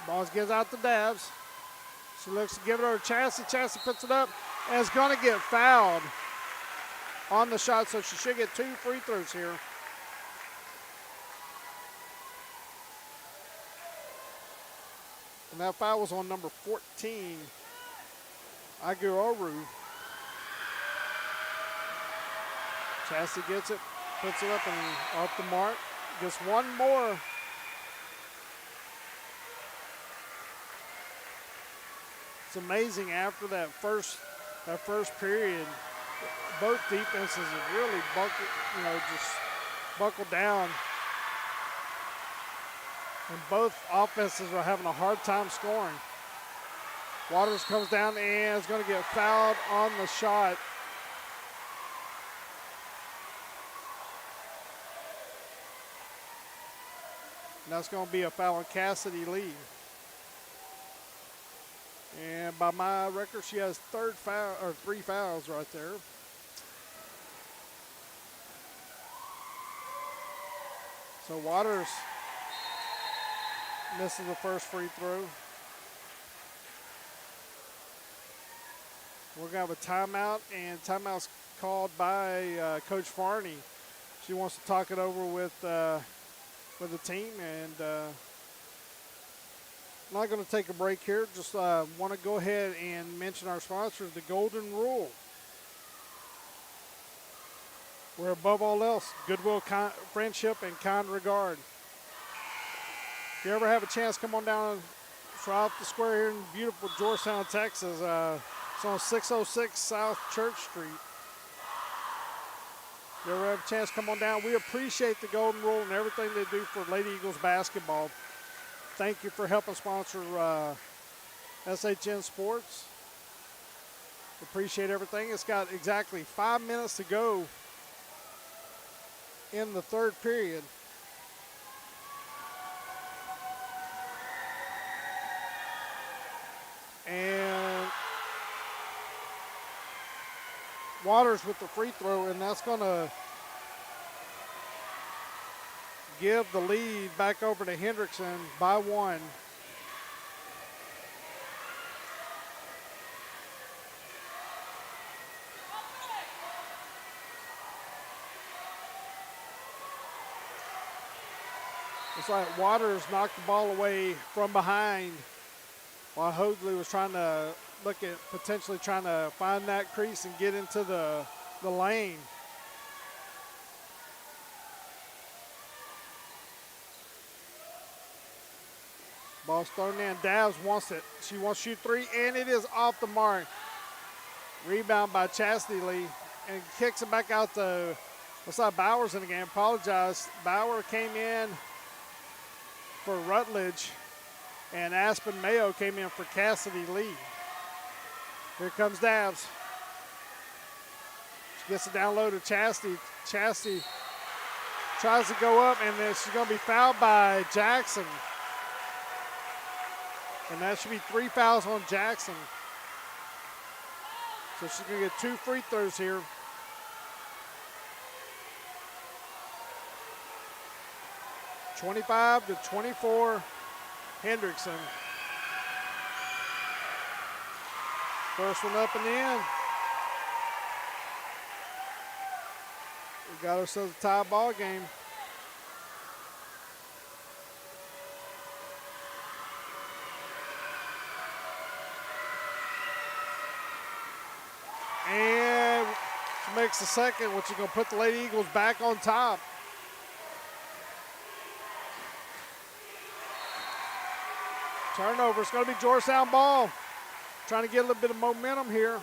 Ball gets out to Dabbs. She looks to give it over to Chastity. Chastity puts it up and is going to get fouled on the shot, so she should get 2 free throws here. And that foul was on number 14, Aguiroru. Chastity gets it, puts it up and off the mark. Gets one more. It's amazing, after that first period, both defenses have really buckled down. And both offenses are having a hard time scoring. Waters comes down and is going to get fouled on the shot. And that's going to be a foul on Cassidy Lee. And by my record, she has three fouls right there. So Waters misses the first free throw. We're going to have a timeout, and timeout's called by Coach Farney. She wants to talk it over with the team, and I'm not going to take a break here. Just want to go ahead and mention our sponsors, the Golden Rule. Where above all else, goodwill, friendship, and kind regard. If you ever have a chance, come on down off the square here in beautiful Georgetown, Texas. It's on 606 South Church Street. If you ever have a chance, come on down. We appreciate the Golden Rule and everything they do for Lady Eagles basketball. Thank you for helping sponsor SHN Sports. Appreciate everything. It's got exactly 5 minutes to go in the third period. And Waters with the free throw, and that's going to give the lead back over to Hendrickson by one. It's like Waters knocked the ball away from behind while Hoadley was trying to look at potentially trying to find that crease and get into the lane. Ball's thrown in. Dabbs wants it. She wants to shoot three, and it is off the mark. Rebound by Chastity Lee, and kicks it back out to, looks like Bowers in the game. Apologize. Bauer came in for Rutledge, and Aspen Mayo came in for Cassidy Lee. Here comes Dabbs. She gets it down low to Chastity. Chastity tries to go up, and then she's going to be fouled by Jackson. And that should be 3 fouls on Jackson. So she's going to get 2 free throws here. (25-24), Hendrickson. First one up and in. We got ourselves a tie ball game. And she makes the second, which is going to put the Lady Eagles back on top. Turnover. It's going to be Georgetown ball. Trying to get a little bit of momentum here.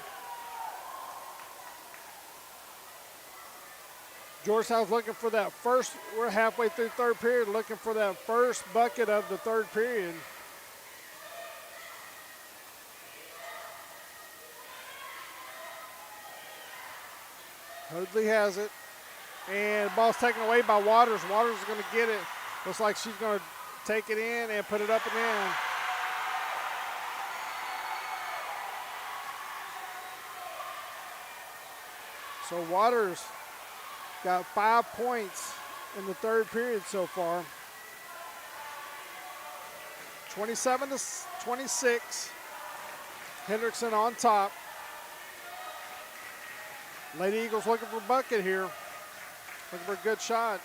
Georgetown's looking for that first. We're halfway through third period, looking for that first bucket of the third period. Hoadley has it. And the ball's taken away by Waters. Waters is going to get it. Looks like she's going to take it in and put it up and in. So Waters got 5 points in the third period so far. 27-26. Hendrickson on top. Lady Eagles looking for a bucket here. Looking for a good shot.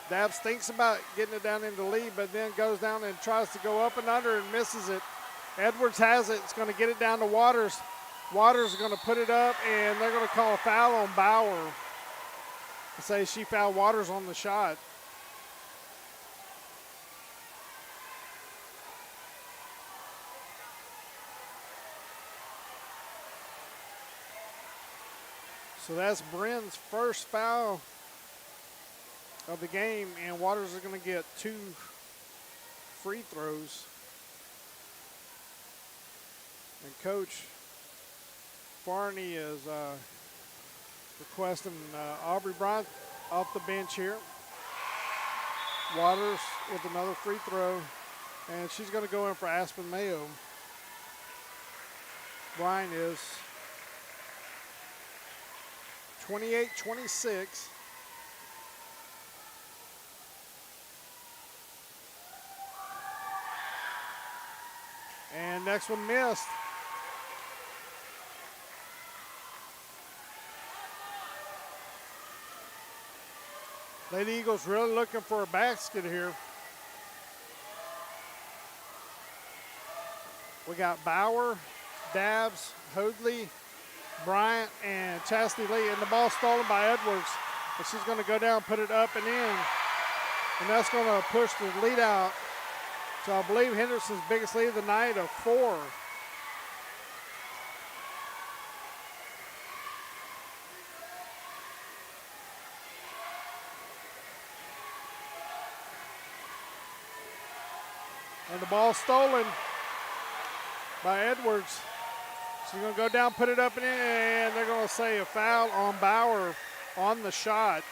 Dabbs thinks about getting it down into the lead, but then goes down and tries to go up and under and misses it. Edwards has it. It's going to get it down to Waters. Waters is going to put it up, and they're going to call a foul on Bauer. And say she fouled Waters on the shot. So that's Bryn's first foul of the game, and Waters is going to get 2 free throws. And Coach Farney is requesting Aubrey Bryant off the bench here. Waters with another free throw, and she's going to go in for Aspen Mayo. Bryant is 28-26. And next one missed. Lady Eagles really looking for a basket here. We got Bauer, Dabbs, Hoadley, Bryant, and Chastity Lee. And the ball stolen by Edwards. But she's going to go down, put it up and in. And that's going to push the lead out. So I believe Hendrickson's biggest lead of the night of 4. And the ball stolen by Edwards. She's going to go down, put it up and in, and they're going to say a foul on Bauer on the shot.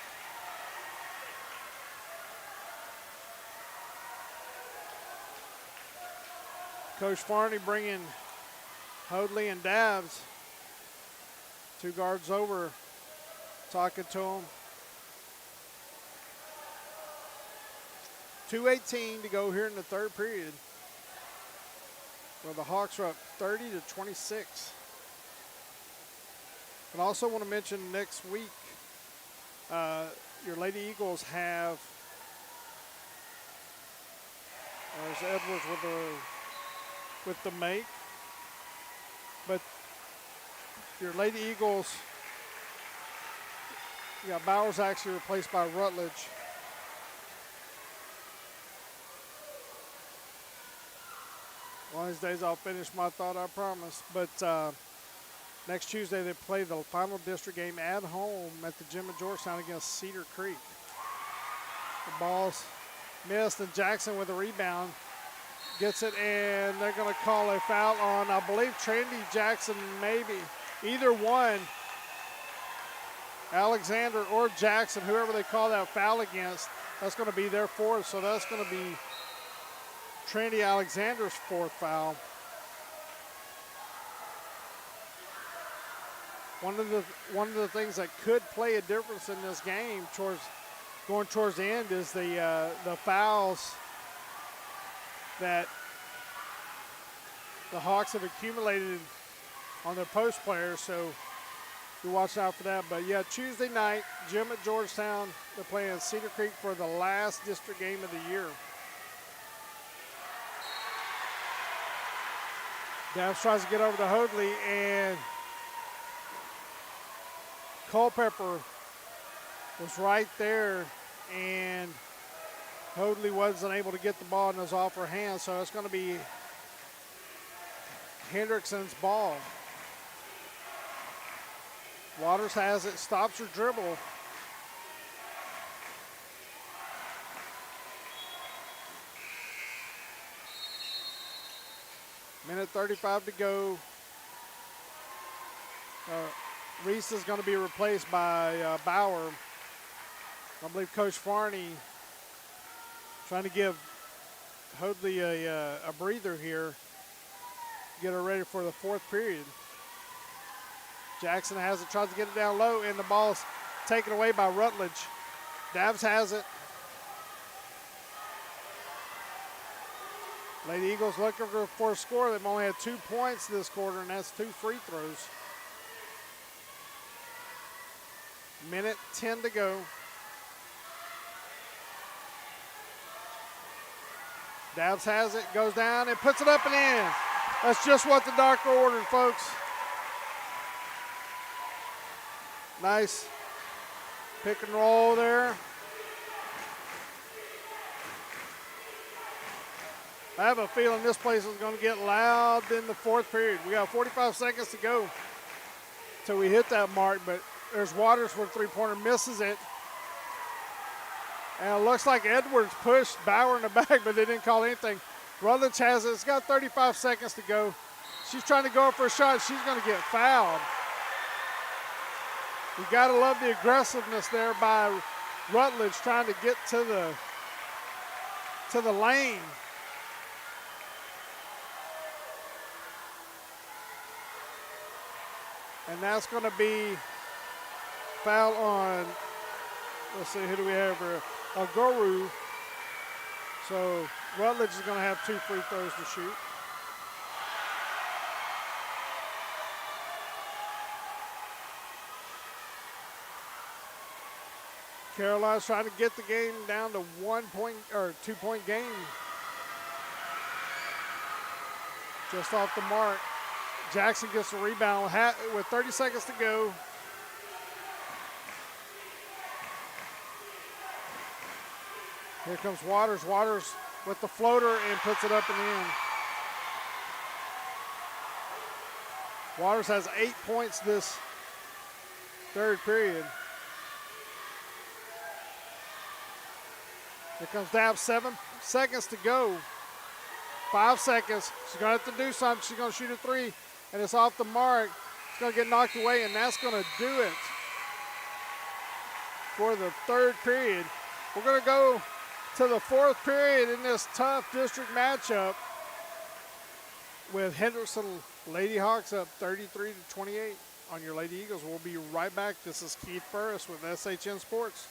Coach Farney bringing Hoadley and Dabbs, 2 guards over, talking to them. 2:18 to go here in the third period. Well, the Hawks are up 30-26. And I also want to mention next week, your Lady Eagles have, there's Edwards with the make. But your Lady Eagles, yeah, Bauer's actually replaced by Rutledge. One of these days I'll finish my thought, I promise. But next Tuesday they play the final district game at home at the gym at Georgetown against Cedar Creek. The ball's missed, and Jackson with a rebound gets it, and they're going to call a foul on, I believe, Trandy Jackson, maybe. Either one, Alexander or Jackson, whoever they call that foul against, that's going to be their fourth. So that's going to be Trandy Alexander's 4th foul. One of the things that could play a difference in this game going towards the end is the fouls that the Hawks have accumulated on their post players. So be watching out for that. But yeah, Tuesday night, gym at Georgetown. They're playing Cedar Creek for the last district game of the year. Dabbs tries to get over to Hoadley, and Culpepper was right there, and Hoadley wasn't able to get the ball and it was off her hands, so it's going to be Hendrickson's ball. Waters has it, stops her dribble. Minute 35 to go. Reese is going to be replaced by Bauer. I believe Coach Farney trying to give Hoadley a breather here, get her ready for the 4th period. Jackson has it, tries to get it down low, and the ball's taken away by Rutledge. Dabbs has it. Lady Eagles looking for a score. They've only had 2 points this quarter, and that's 2 free throws. Minute 10 to go. Dabbs has it, goes down, and puts it up and in. That's just what the doctor ordered, folks. Nice pick and roll there. I have a feeling this place is going to get loud in the 4th period. We got 45 seconds to go till we hit that mark, but there's Waters for a 3-pointer, misses it. And it looks like Edwards pushed Bauer in the back, but they didn't call anything. Rutledge has it. It's got 35 seconds to go. She's trying to go for a shot. She's going to get fouled. You got to love the aggressiveness there by Rutledge trying to get to the lane. And that's going to be foul on, let's see, who do we have here? Goru. So Rutledge is going to have 2 free throws to shoot. Caroline's trying to get the game down to 1 point or 2 point game. Just off the mark. Jackson gets the rebound with 30 seconds to go. Here comes Waters. Waters with the floater and puts it up and in. Waters has 8 points this third period. Here comes Dabbs, 7 seconds to go. 5 seconds. She's going to have to do something. She's going to shoot a 3, and it's off the mark. It's going to get knocked away, and that's going to do it for the third period. We're going to go to the fourth period in this tough district matchup with Hendrickson Lady Hawks up 33-28 on your Lady Eagles. We'll be right back. This is Keith Burris with SHN Sports.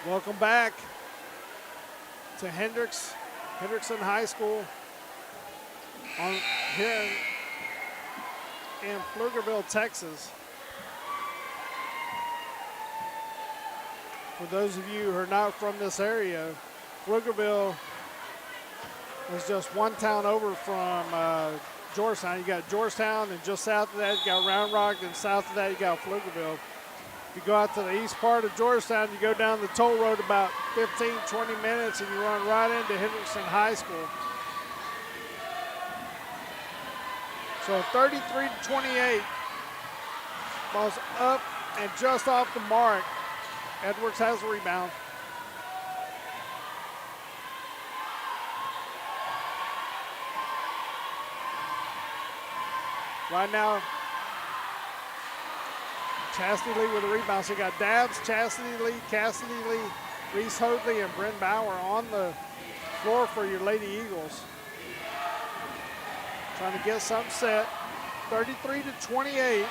Welcome back to Hendrickson High School here in Pflugerville, Texas. For those of you who are not from this area, Pflugerville is just one town over from Georgetown. You got Georgetown, and just south of that you got Round Rock, and south of that you got Pflugerville. If you go out to the east part of Georgetown, you go down the toll road about 15, 20 minutes, and you run right into Hendrickson High School. So 33-28. Ball's up and just off the mark. Edwards has the rebound. Right now, Chastity Lee with a rebound. So you got Dabbs, Chastity Lee, Cassidy Lee, Reese Hoadley, and Bryn Bauer on the floor for your Lady Eagles. Trying to get something set. 33-28.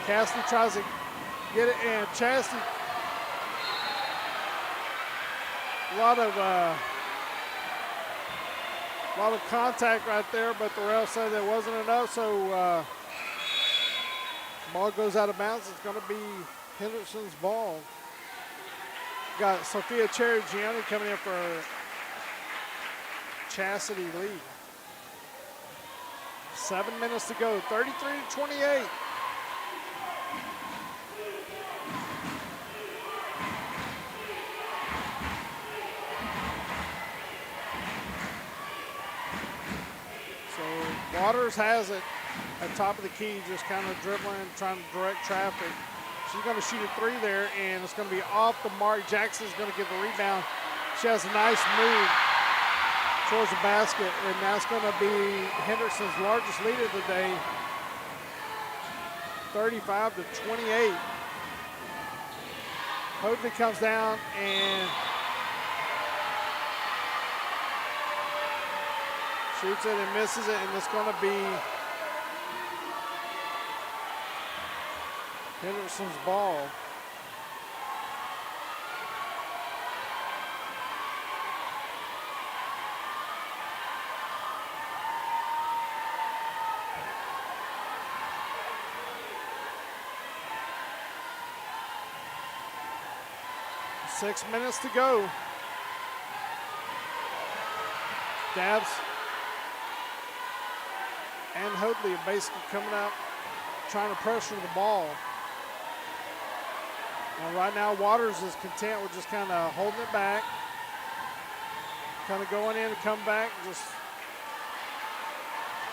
Cassidy tries to get it, and Chastity, a lot of contact right there, but the ref said there wasn't enough, so ball goes out of bounds. It's going to be Hendrickson's ball. Got Sophia Cherry-Gianni coming in for Chastity Lee. 7 minutes to go, 33-28. Waters has it at top of the key, just kind of dribbling, trying to direct traffic. She's going to shoot a 3 there, and it's going to be off the mark. Jackson's going to get the rebound. She has a nice move towards the basket, and that's going to be Hendrickson's largest lead of the day, 35-28. Hoadley comes down and shoots it and misses it, and it's going to be Hendrickson's ball. 6 minutes to go. Dabbs and Hoadley are basically coming out trying to pressure the ball. And right now Waters is content with just kind of holding it back. Kind of going in and come back, just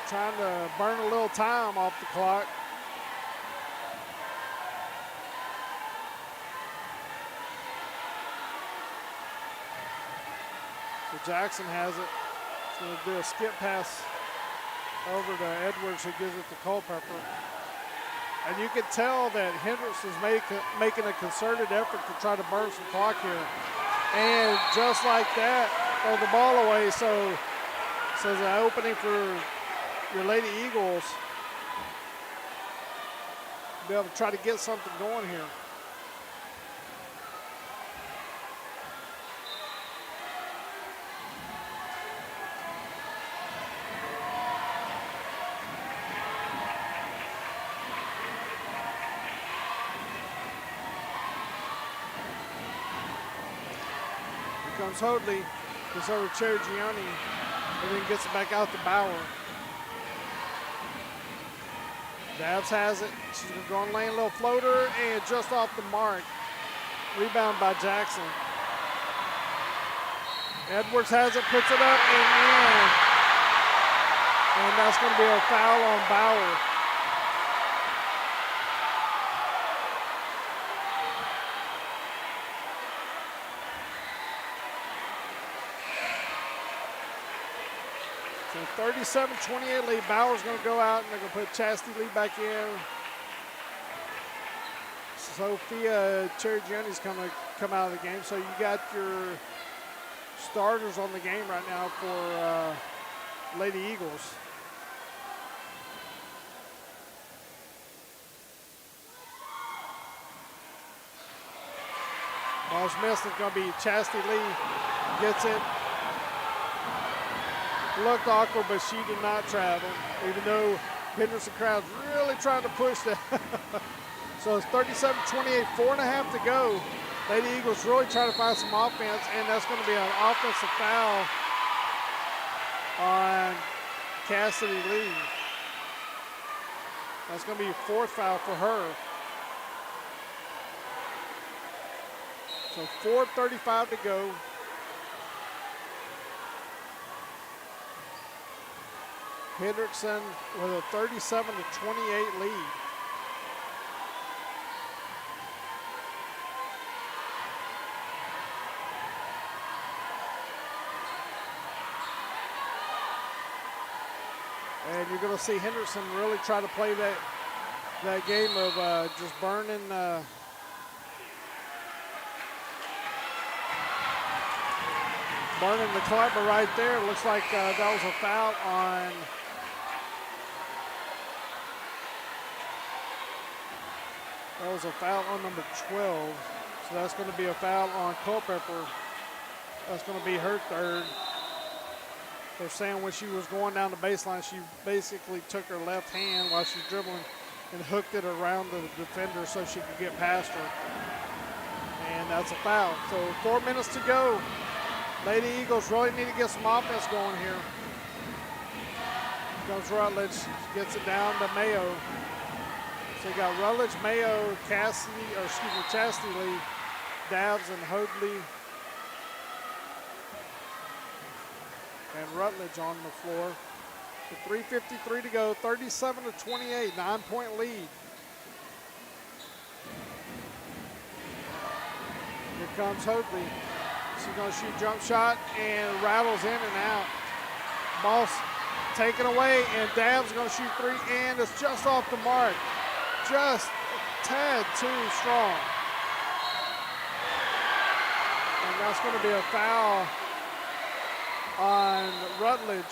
trying to burn a little time off the clock. So Jackson has it. He's going to do a skip pass over to Edwards, who gives it to Culpepper. And you can tell that Hendrickson's making a concerted effort to try to burn some clock here. And just like that, throw the ball away. So there's an opening for your Lady Eagles to be able to try to get something going here. Comes Hoadley, gets over Cherry Gianni, and then gets it back out to Bauer. Dabbs has it. She's going to go on lane, a little floater, and just off the mark. Rebound by Jackson. Edwards has it, puts it up, and in. And that's going to be a foul on Bauer. So 37-28 lead. Bauer's going to go out, and they're going to put Chastity Lee back in. Sophia Cherry-Gianni's going to come out of the game. So you got your starters on the game right now for Lady Eagles. Ball's missed. It's going to be Chastity Lee. Gets it. Looked awkward, but she did not travel, even though Hendrickson crowd's really trying to push that. So it's 37-28, 4.5 to go. Lady Eagles really trying to find some offense, and that's going to be an offensive foul on Cassidy Lee. That's going to be a fourth foul for her. So 4:35 to go. Hendrickson with a 37-28 lead. And you're going to see Hendrickson really try to play that game of just burning the clock, but right there, it looks like that was a foul on number 12. So that's going to be a foul on Culpepper. That's going to be her third. They're saying when she was going down the baseline, she basically took her left hand while she's dribbling and hooked it around the defender so she could get past her. And that's a foul. So 4 minutes to go. Lady Eagles really need to get some offense going here. Comes Rutledge, gets it down to Mayo. So you got Rutledge, Mayo, Chastity Lee, Dabbs, and Hoadley. And Rutledge on the floor. With 3:53 to go, 37-28, 9-point lead. Here comes Hoadley. She's going to shoot jump shot and rattles in and out. Ball's taken away, and Dabbs going to shoot three, and it's just off the mark. Just a tad too strong. And that's going to be a foul on Rutledge.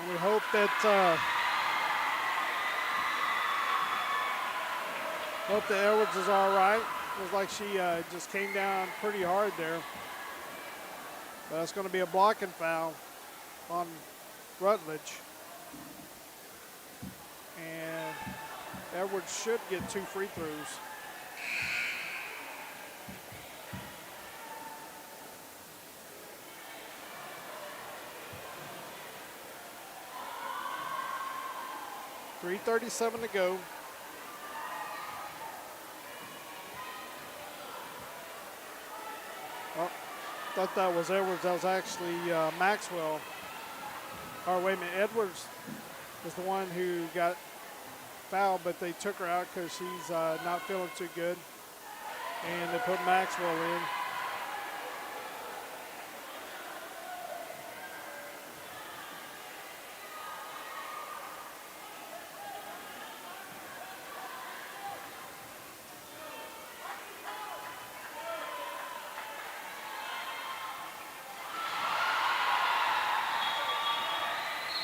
We hope that Edwards is all right. Looks like she just came down pretty hard there. But it's going to be a blocking foul on Rutledge. And Edwards should get 2 free throws. .337 to go. Oh, thought that was Edwards. That was actually Maxwell. Or wait a minute, Edwards is the one who got fouled, but they took her out because she's not feeling too good. And they put Maxwell in.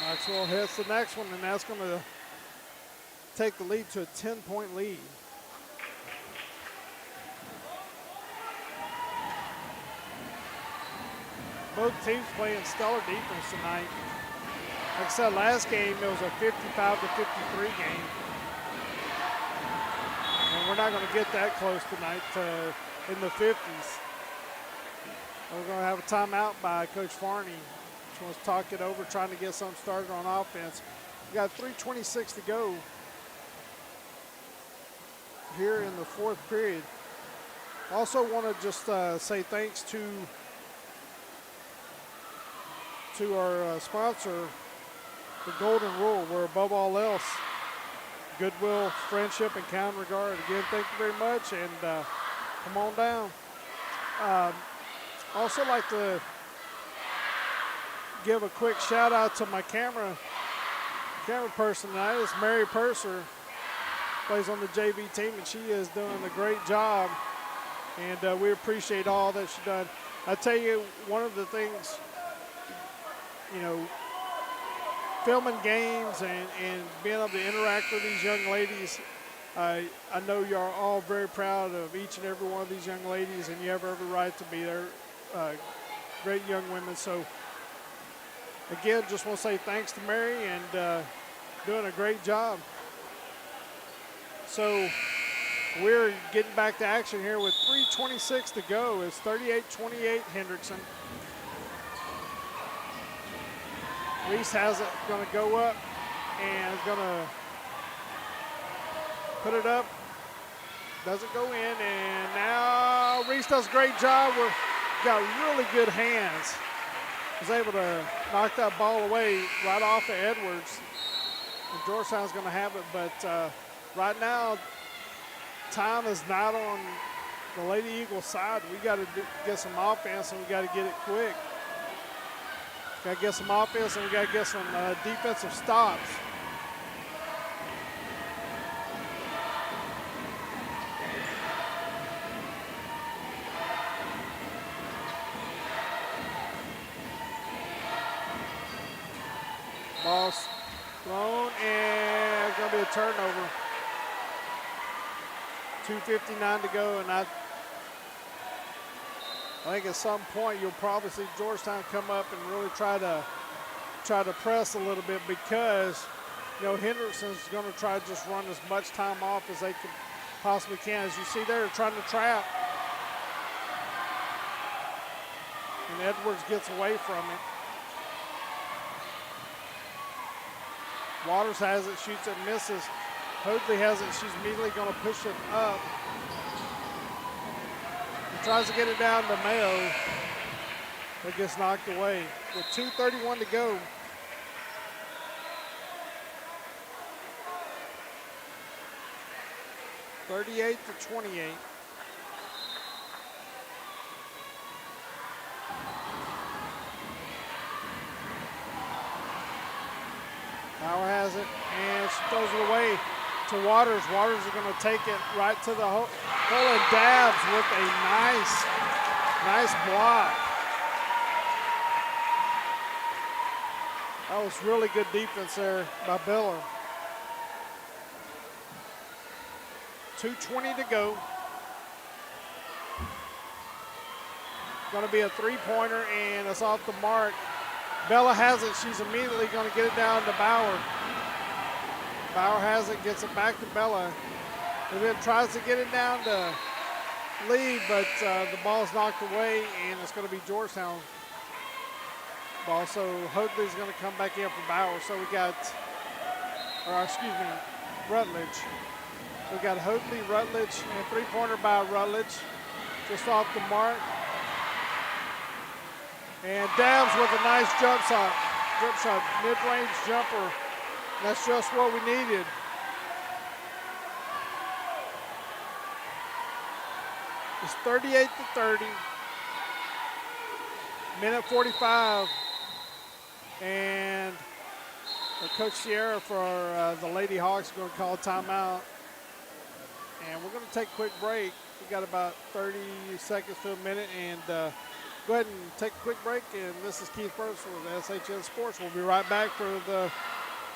Maxwell hits the next one, and that's going to take the lead to a 10-point lead. Both teams playing stellar defense tonight. Like I said, last game it was a 55-53 game. And we're not going to get that close tonight in the 50s. We're going to have a timeout by Coach Farney. She wants to talk it over, trying to get something started on offense. We got 3:26 to go here in the 4th period. Also want to just say thanks to our sponsor, the Golden Rule, where above all else, goodwill, friendship, and kind regard. Again, thank you very much, and come on down. Also like to give a quick shout out to my camera person tonight. It's Mary Purser, plays on the JV team, and she is doing a great job, and we appreciate all that she's done. I tell you, one of the things, you know, filming games and being able to interact with these young ladies, I know you're all very proud of each and every one of these young ladies, and you have every right to be there. Great young women. So again, just want to say thanks to Mary, and doing a great job. So we're getting back to action here with 3:26 to go. It's 38-28 Hendrickson. Reese has it, going to go up and is going to put it up. Doesn't go in, and now Reese does a great job. We've got really good hands. Was able to knock that ball away right off of Edwards. And Georgetown's going to have it, but right now, time is not on the Lady Eagles side. We got to get some offense, and we got to get it quick. Got to get some offense, and we got to get some defensive stops. Ball's thrown, and it's going to be a turnover. 2:59 to go, and I think at some point you'll probably see Georgetown come up and really try to press a little bit, because, you know, Hendrickson's going to try to just run as much time off as they possibly can. As you see there, they're trying to trap. And Edwards gets away from it. Waters has it, shoots it, misses. Hoadley has it, she's immediately going to push it up. He tries to get it down to Mayo, but gets knocked away. With 2:31 to go. (38-28). Power has it, and she throws it away to Waters. Waters is going to take it right to the hole, and Dabs with a nice block. That was really good defense there by Bella. 2:20 to go. Going to be a three-pointer, and it's off the mark. Bella has it. She's immediately going to get it down to Bauer. Bauer has it, gets it back to Bella. And then tries to get it down to Lee, but the ball's knocked away, and it's going to be Georgetown ball. So Hoadley's going to come back in for Bauer. So we got, Rutledge. We got Hoadley, Rutledge, and three-pointer by Rutledge. Just off the mark. And Dabbs with a nice jump shot, mid-range jumper. That's just what we needed. It's 38-30. Minute 45. And Coach Sierra for the Lady Hawks is going to call timeout. And we're going to take a quick break. We got about 30 seconds to a minute, and go ahead and take a quick break. And this is Keith Burks with SHN Sports. We'll be right back for the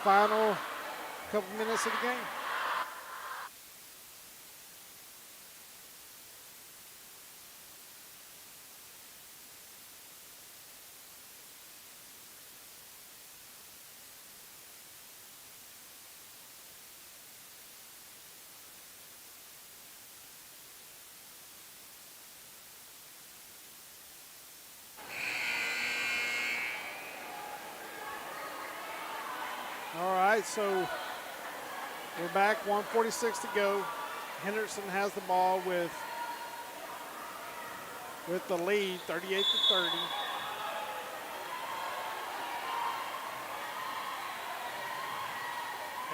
final couple minutes of the game. All right, so we're back, 1:46 to go. Hendrickson has the ball with the lead, 38-30.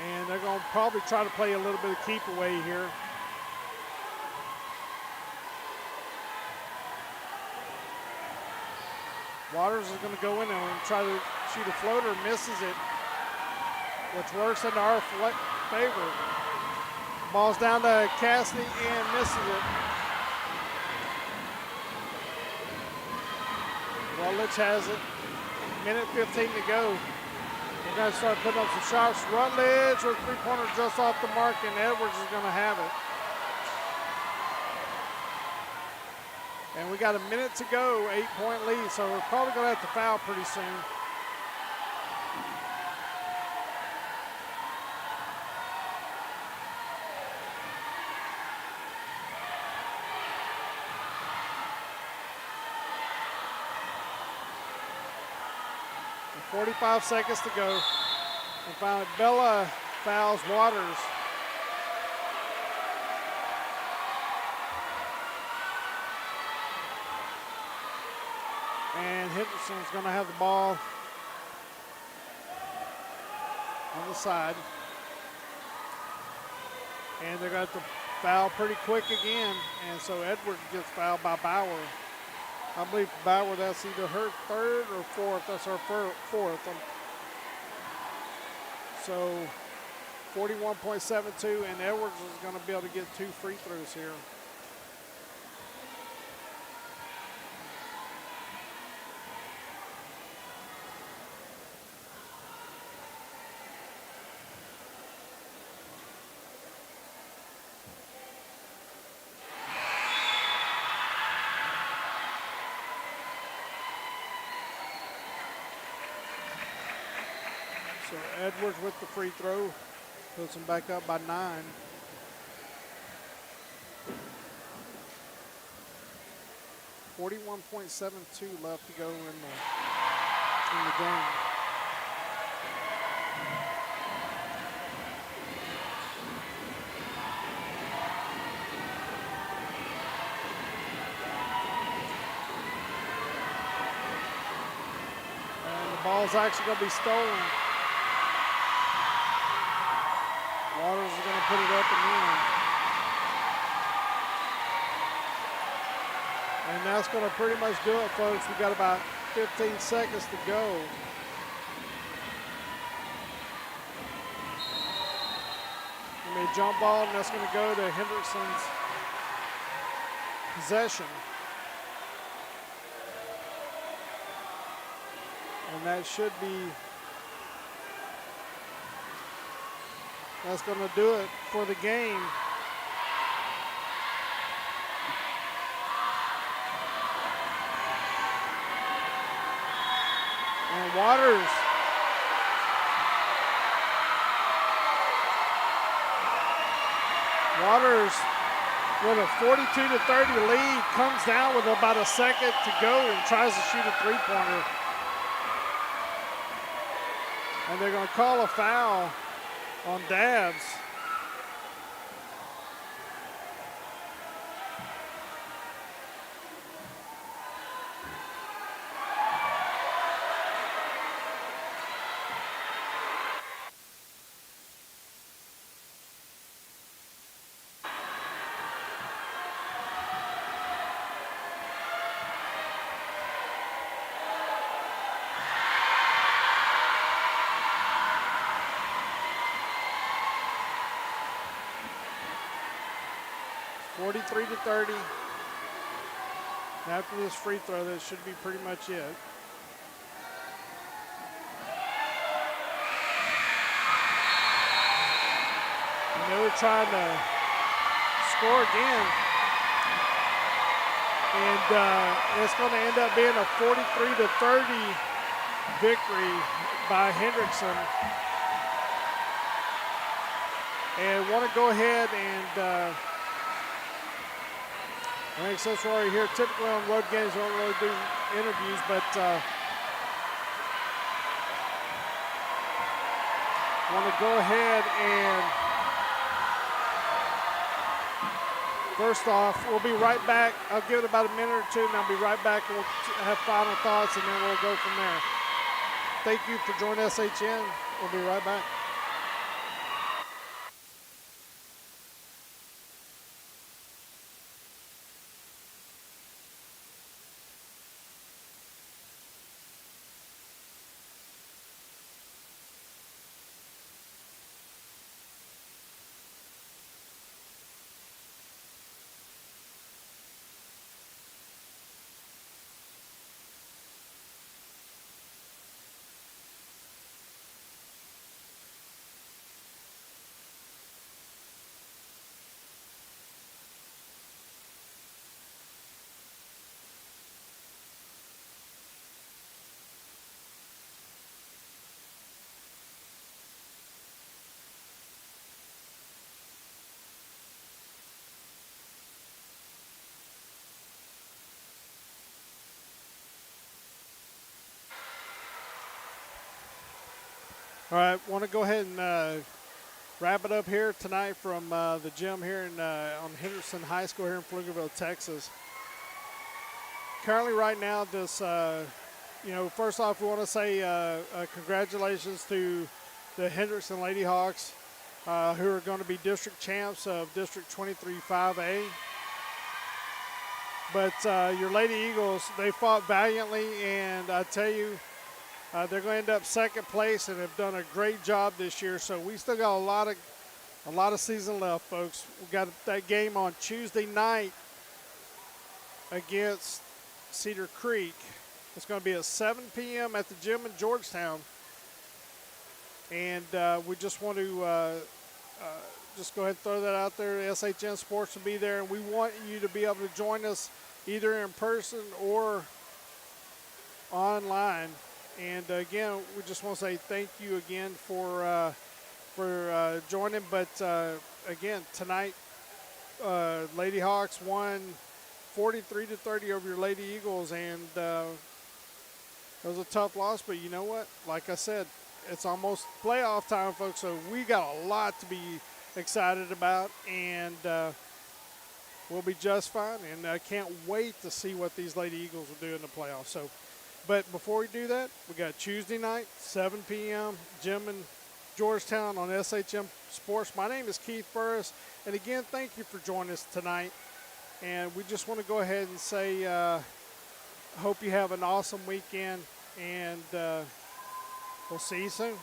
And they're going to probably try to play a little bit of keep away here. Waters is going to go in there and try to shoot a floater, misses it, which works in our favor. Ball's down to Cassidy and misses it. Rutledge has it. Minute 15 to go. We're going to start putting up some shots. Rutledge with three-pointer just off the mark, and Edwards is going to have it. And we got a minute to go, 8-point lead, so we're probably going to have to foul pretty soon. And 45 seconds to go. And finally, Bella fouls Waters. And Hendrickson's going to have the ball on the side. And they're going to have to foul pretty quick again. And so Edwards gets fouled by Bauer. I believe Bauer, that's either her third or fourth. That's her fourth. So 41.72, and Edwards is going to be able to get 2 free throws here. So Edwards with the free throw puts them back up by 9. .72 left to go in the game. And the ball's actually going to be stolen. Waters is going to put it up and in. And that's going to pretty much do it, folks. We got about 15 seconds to go. Going to be a jump ball, and that's going to go to Hendrickson's possession. And that should be That's going to do it for the game. And Waters with a 42-30 lead comes down with about a second to go and tries to shoot a three-pointer. And they're going to call a foul on Dabbs. (43-30). After this free throw, that should be pretty much it. And they were trying to score again. And it's going to end up being a 43-30 victory by Hendrickson. And want to go ahead and I think since we're already here, typically on road games, we don't really do interviews, but want to go ahead and first off, we'll be right back. I'll give it about a minute or two, and I'll be right back, and we'll have final thoughts, and then we'll go from there. Thank you for joining SHN. We'll be right back. All right, want to go ahead and wrap it up here tonight from the gym here on Hendrickson High School here in Pflugerville, Texas. Currently right now, this, first off, we want to say congratulations to the Hendrickson Lady Hawks, who are going to be district champs of District 23-5A. But your Lady Eagles, they fought valiantly, and I tell you, they're going to end up second place and have done a great job this year. So we still got a lot of season left, folks. We got that game on Tuesday night against Cedar Creek. It's going to be at 7 p.m. at the gym in Georgetown. And we just want to just go ahead and throw that out there. SHN Sports will be there, and we want you to be able to join us either in person or online. And again, we just want to say thank you again for joining. But again, tonight, Lady Hawks won 43-30 over your Lady Eagles, and it was a tough loss. But you know what? Like I said, it's almost playoff time, folks. So we got a lot to be excited about, and we'll be just fine. And I can't wait to see what these Lady Eagles will do in the playoffs. So. But before we do that, we got Tuesday night, 7 p.m., gym in Georgetown on SHN Sports. My name is Keith Burris. And again, thank you for joining us tonight. And we just want to go ahead and say, hope you have an awesome weekend. And we'll see you soon.